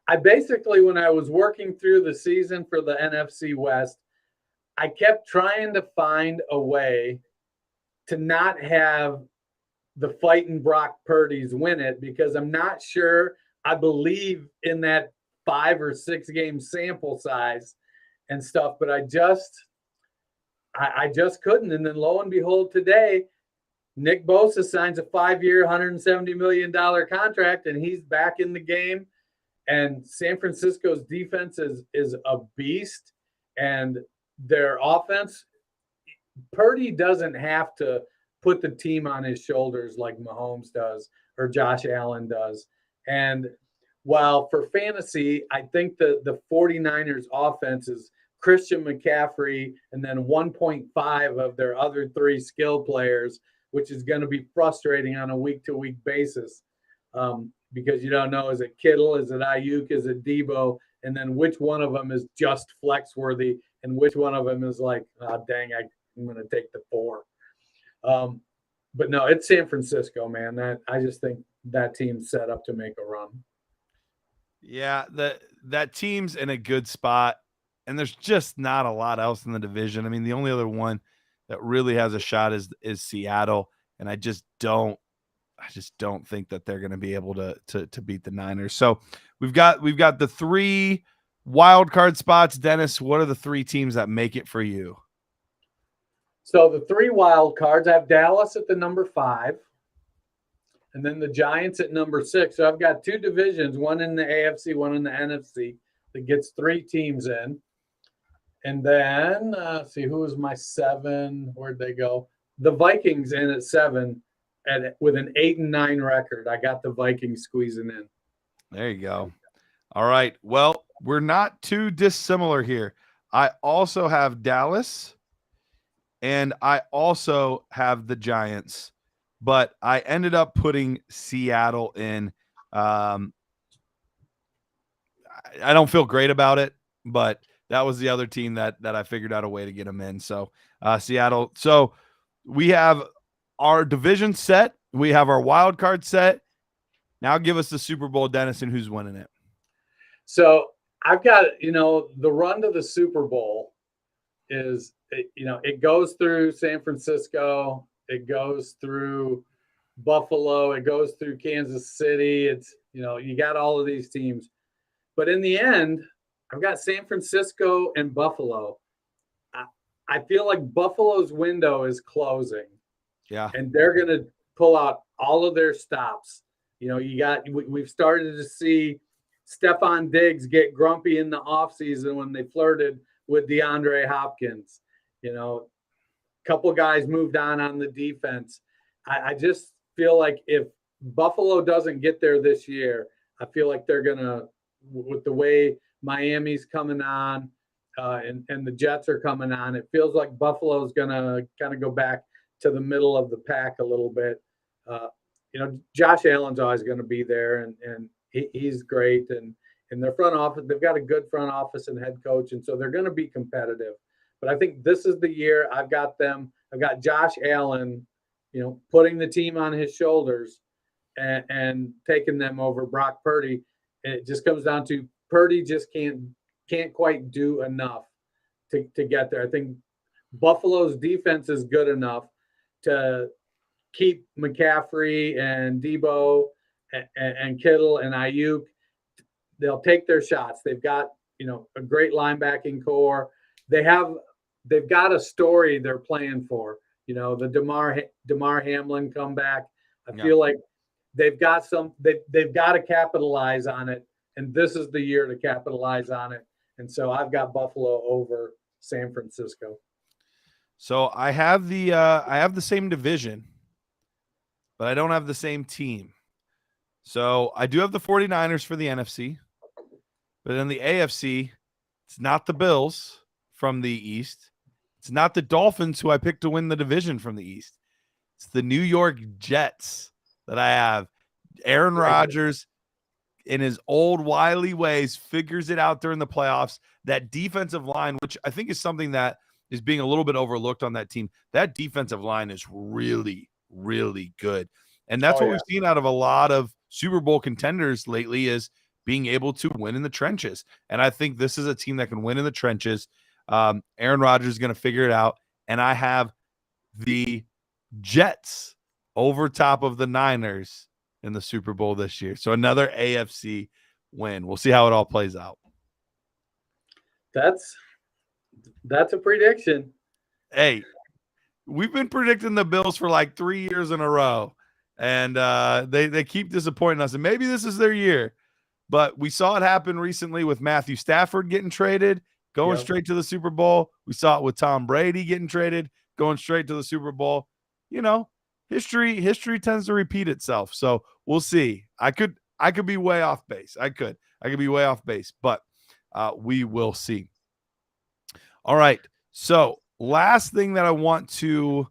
I basically, when I was working through the season for the NFC West, I kept trying to find a way to not have the fighting Brock Purdy's win it because I'm not sure I believe in that 5 or 6 game sample size and stuff, but I just couldn't. And then lo and behold, today, Nick Bosa signs a 5-year, $170 million contract, and he's back in the game. And San Francisco's defense is a beast, and their offense, Purdy doesn't have to put the team on his shoulders like Mahomes does or Josh Allen does. And while for fantasy, I think the 49ers offense is Christian McCaffrey and then 1.5 of their other 3 skill players, which is going to be frustrating on a week-to-week basis. Because you don't know, is it Kittle, is it Ayuk, is it Debo, and then which one of them is just flex worthy and which one of them is like, oh, dang, I'm going to take the 4. But no, it's San Francisco, man. I just think that team's set up to make a run. Yeah, that team's in a good spot, and there's just not a lot else in the division. I mean, the only other one that really has a shot is Seattle, and I just don't think that they're going to be able to beat the Niners. So we've got the 3 wild card spots, Dennis, what are the 3 teams that make it for you? So the 3 wild cards, I have Dallas at the number 5, and then the Giants at number 6. So I've got 2 divisions, one in the AFC, one in the NFC, that gets 3 teams in. And then, see, who was my 7? Where'd they go? The Vikings in at 7 with an 8-9 record. I got the Vikings squeezing in. There you go. All right. Well, we're not too dissimilar here. I also have Dallas, and I also have the Giants, but I ended up putting Seattle in. I don't feel great about it, but that was the other team that I figured out a way to get them in. So Seattle. So we have our division set. We have our wild card set. Now give us the Super Bowl, Dennis, and who's winning it. So I've got, the run to the Super Bowl is, it goes through San Francisco. It goes through Buffalo. It goes through Kansas City. It's, you got all of these teams. But in the end, I've got San Francisco and Buffalo. I feel like Buffalo's window is closing. Yeah. And they're going to pull out all of their stops. We've started to see Stephon Diggs get grumpy in the offseason when they flirted with DeAndre Hopkins. A couple guys moved on the defense. I just feel like if Buffalo doesn't get there this year, I feel like they're going to, with the way Miami's coming on and the Jets are coming on, it feels like Buffalo's going to kind of go back to the middle of the pack a little bit. Josh Allen's always going to be there, and he's great. And in their front office, they've got a good front office and head coach, and so they're going to be competitive. But I think this is the year I've got Josh Allen, putting the team on his shoulders and taking them over Brock Purdy. And it just comes down to Purdy just can't quite do enough to get there. I think Buffalo's defense is good enough to keep McCaffrey and Debo and Kittle and Ayuk. They'll take their shots. They've got, a great linebacking core. They've got a story they're playing for. The DeMar Hamlin comeback. I feel like they've got to capitalize on it. And this is the year to capitalize on it. And so I've got Buffalo over San Francisco. So I have the same division, but I don't have the same team. So I do have the 49ers for the NFC, but in the AFC, it's not the Bills from the East. It's not the Dolphins, who I picked to win the division from the East. It's the New York Jets that I have. Aaron Rodgers, in his old wily ways, figures it out during the playoffs. That defensive line, which I think is something that is being a little bit overlooked on that team. That defensive line is really, really good. And that's what we've seen out of a lot of Super Bowl contenders lately, is being able to win in the trenches. And I think this is a team that can win in the trenches. Aaron Rodgers is going to figure it out. And I have the Jets over top of the Niners in the Super Bowl this year. So another AFC win. We'll see how it all plays out. That's a prediction. Hey, we've been predicting the Bills for like 3 years in a row, and they keep disappointing us. And maybe this is their year, but we saw it happen recently with Matthew Stafford getting traded, going straight to the Super Bowl. We saw it with Tom Brady getting traded, going straight to the Super Bowl. History tends to repeat itself. So we'll see. I could be way off base. I could be way off base, but we will see. All right. So last thing that I want to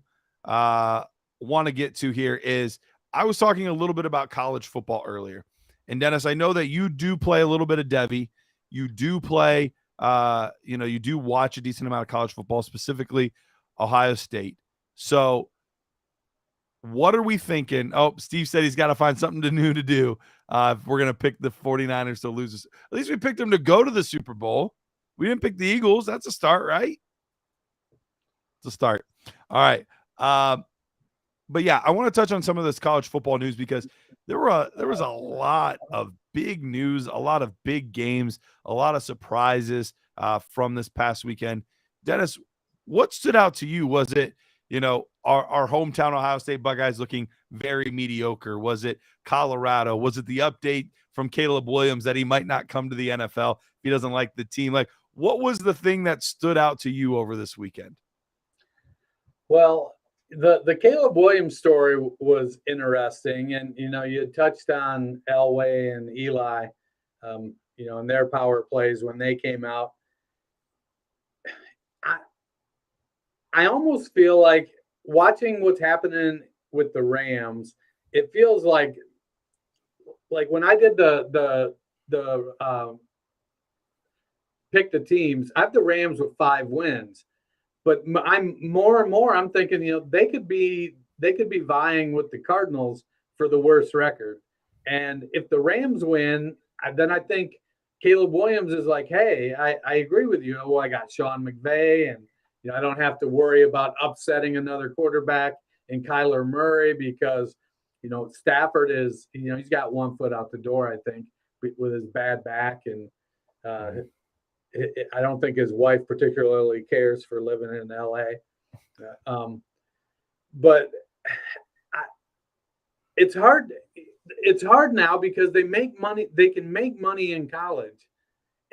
get to here is, I was talking a little bit about college football earlier. And Dennis, I know that you do play a little bit of Devy. You do play, you do watch a decent amount of college football, specifically Ohio State. So what are we thinking? Oh, Steve said he's got to find something new to do. If we're going to pick the 49ers to lose. At least we picked them to go to the Super Bowl. We didn't pick the Eagles. That's a start, right? It's a start. All right. But yeah, I want to touch on some of this college football news, because There was a lot of big news, a lot of big games, a lot of surprises from this past weekend. Dennis, what stood out to you? Was it, our hometown Ohio State Buckeyes looking very mediocre? Was it Colorado? Was it the update from Caleb Williams that he might not come to the NFL if he doesn't like the team? Like, what was the thing that stood out to you over this weekend? Well, the Caleb Williams story was interesting, and you touched on Elway and Eli, and their power plays when they came out. I almost feel like watching what's happening with the Rams. It feels like when I did the pick the teams, I have the Rams with 5 wins. But I'm more and more, I'm thinking, they could be vying with the Cardinals for the worst record. And if the Rams win, then I think Caleb Williams is like, hey, I agree with you. Well, I got Sean McVay, and I don't have to worry about upsetting another quarterback in Kyler Murray because Stafford is, he's got 1 foot out the door, I think, with his bad back, and I don't think his wife particularly cares for living in LA. But it's hard. It's hard now because they make money. They can make money in college,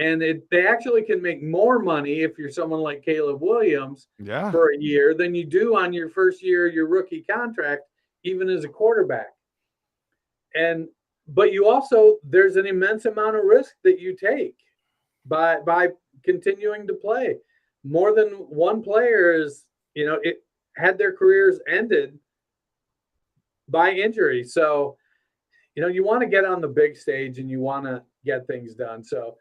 and they actually can make more money if you're someone like Caleb Williams for a year than you do on your first year, your rookie contract, even as a quarterback. But you also, there's an immense amount of risk that you take by continuing to play. More than one player is, it had their careers ended by injury. So, you want to get on the big stage and you want to get things done. So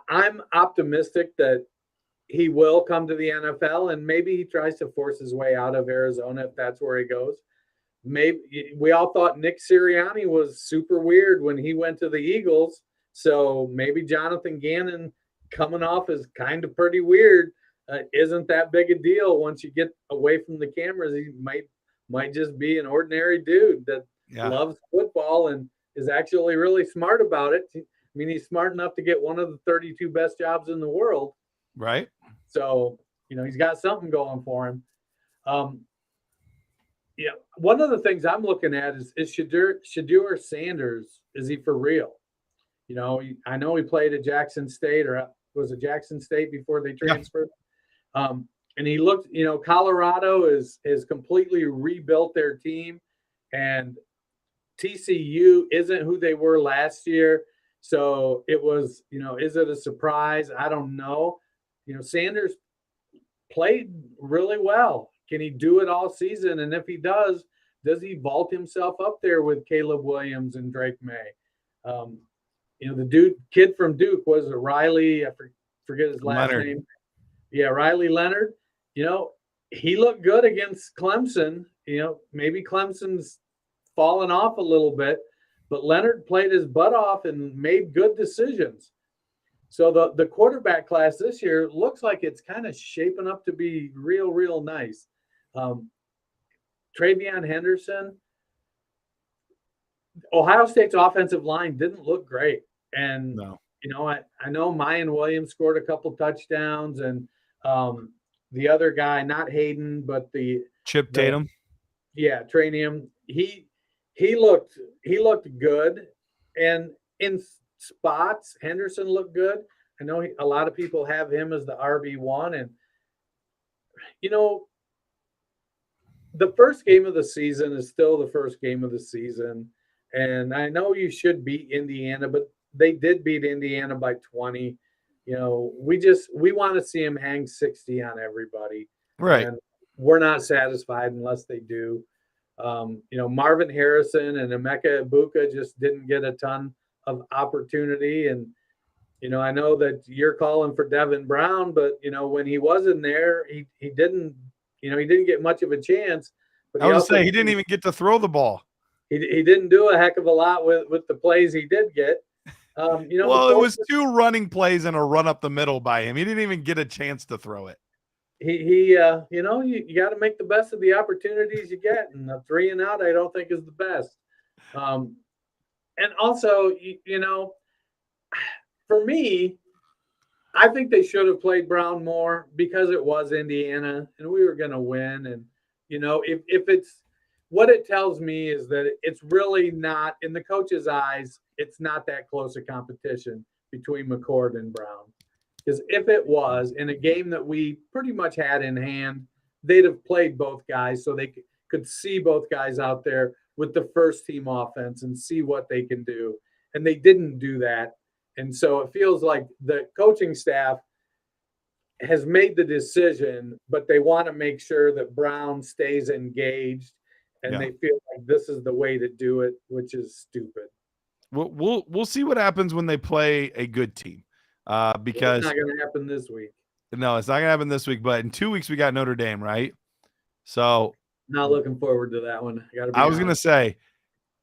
I'm optimistic that he will come to the NFL, and maybe he tries to force his way out of Arizona if that's where he goes. Maybe we all thought Nick Sirianni was super weird when he went to the Eagles. So maybe Jonathan Gannon coming off is kind of pretty weird. Isn't that big a deal once you get away from the cameras? He might just be an ordinary dude that loves football and is actually really smart about it. I mean, he's smart enough to get one of the 32 best jobs in the world. Right. So, he's got something going for him. One of the things I'm looking at is Shedeur Sanders. Is he for real? I know he played at Jackson State, or was it Jackson State before they transferred? Yeah. And he looked, Colorado has completely rebuilt their team, and TCU isn't who they were last year. So it was, is it a surprise? I don't know. Sanders played really well. Can he do it all season? And if he does he vault himself up there with Caleb Williams and Drake May? The kid from Duke was Riley. I forget his last name. Yeah, Riley Leonard. He looked good against Clemson. Maybe Clemson's fallen off a little bit, but Leonard played his butt off and made good decisions. So the quarterback class this year looks like it's kind of shaping up to be real, real nice. Travion Henderson. Ohio State's offensive line didn't look great. And, I know Mayan Williams scored a couple touchdowns, and the other guy, not Hayden, but the Chip Tatum. Yeah, Tranium. He looked good. And in spots, Henderson looked good. I know a lot of people have him as the RB1. And, the first game of the season is still the first game of the season. And I know you should beat Indiana, but they did beat Indiana by 20. We want to see him hang 60 on everybody. Right. And we're not satisfied unless they do. Marvin Harrison and Emeka Ibuka just didn't get a ton of opportunity. And, I know that you're calling for Devin Brown, but, when he wasn't there, he didn't get much of a chance. But I would say he didn't even get to throw the ball. He didn't do a heck of a lot with the plays he did get. Well, it was 2 running plays and a run up the middle by him. He didn't even get a chance to throw it. You got to make the best of the opportunities you get, and a 3 and out I don't think is the best. And also, for me, I think they should have played Brown more because it was Indiana and we were going to win. And, if it's what it tells me is that it's really not, in the coach's eyes, it's not that close a competition between McCord and Brown. Because if it was in a game that we pretty much had in hand, they'd have played both guys so they could see both guys out there with the first team offense and see what they can do. And they didn't do that. And so it feels like the coaching staff has made the decision, but they want to make sure that Brown stays engaged, and they feel like this is the way to do it, which is stupid. We'll see what happens when they play a good team, because it's not going to happen this week. No, it's not going to happen this week. But in 2 weeks we got Notre Dame, right? So not looking forward to that one. I was going to say,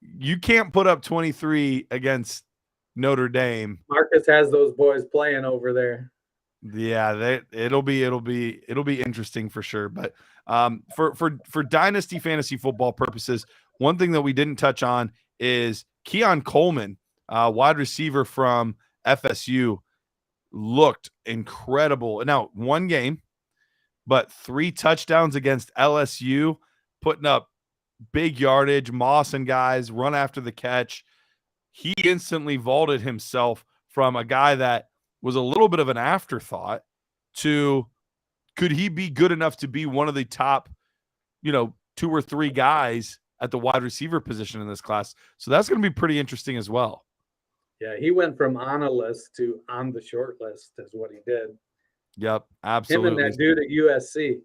you can't put up 23 against Notre Dame. Marcus has those boys playing over there. Yeah, it'll be interesting for sure. But for Dynasty fantasy football purposes, one thing that we didn't touch on is Keon Coleman, wide receiver from FSU, looked incredible. Now, one game, but 3 touchdowns against LSU, putting up big yardage, Moss and guys, run after the catch. He instantly vaulted himself from a guy that was a little bit of an afterthought to, could he be good enough to be one of the top, 2 or 3 guys at the wide receiver position in this class? So that's going to be pretty interesting as well. Yeah, he went from on a list to on the short list is what he did. Yep, absolutely. Him and that dude at USC.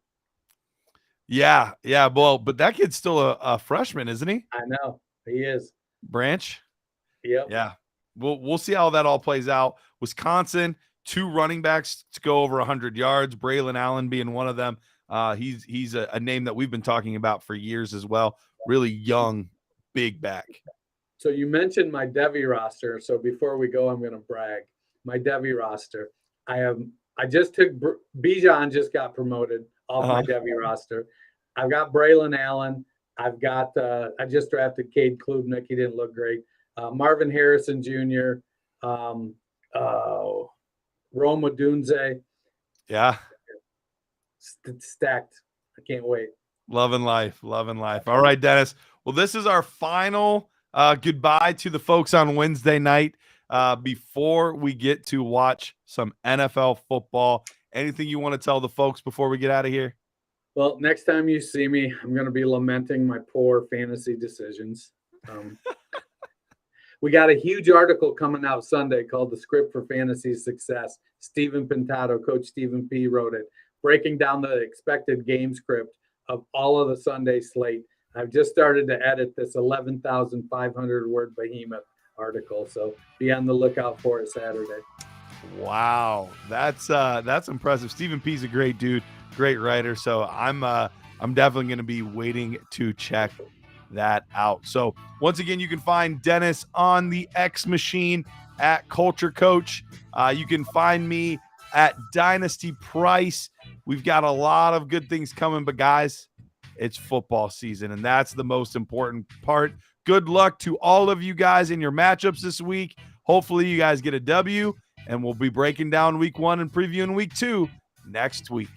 Yeah. Well, but that kid's still a freshman, isn't he? I know. He is. Branch? Yep. Yeah. We'll see how that all plays out. Wisconsin, 2 running backs to go over 100 yards. Braylon Allen being one of them. He's a name that we've been talking about for years as well. Really young, big back. So you mentioned my Devy roster. So before we go, I'm going to brag. My Devy roster. I just took Bijan just got promoted off my Devy roster. I've got Braylon Allen. I've got I just drafted Cade Klubnik. He didn't look great. Marvin Harrison Jr. Rome Odunze. Yeah. Stacked. I can't wait. Loving life. All right, Dennis. Well, this is our final goodbye to the folks on Wednesday night before we get to watch some NFL football. Anything you want to tell the folks before we get out of here? Well, next time you see me, I'm going to be lamenting my poor fantasy decisions. We got a huge article coming out Sunday called The Script for Fantasy Success. Stephen Pintato, Coach Stephen P. wrote it, breaking down the expected game script of all of the Sunday slate. I've just started to edit this 11,500 word behemoth article, so be on the lookout for it Saturday. Wow, that's impressive. Stephen P's a great dude, great writer. So I'm definitely going to be waiting to check that out. So once again, you can find Dennis on the X Machine at Culture Coach. You can find me at Dynasty Price. We've got a lot of good things coming, but guys, it's football season, and that's the most important part. Good luck to all of you guys in your matchups this week. Hopefully you guys get a W, and we'll be breaking down week 1 and previewing week 2 next week.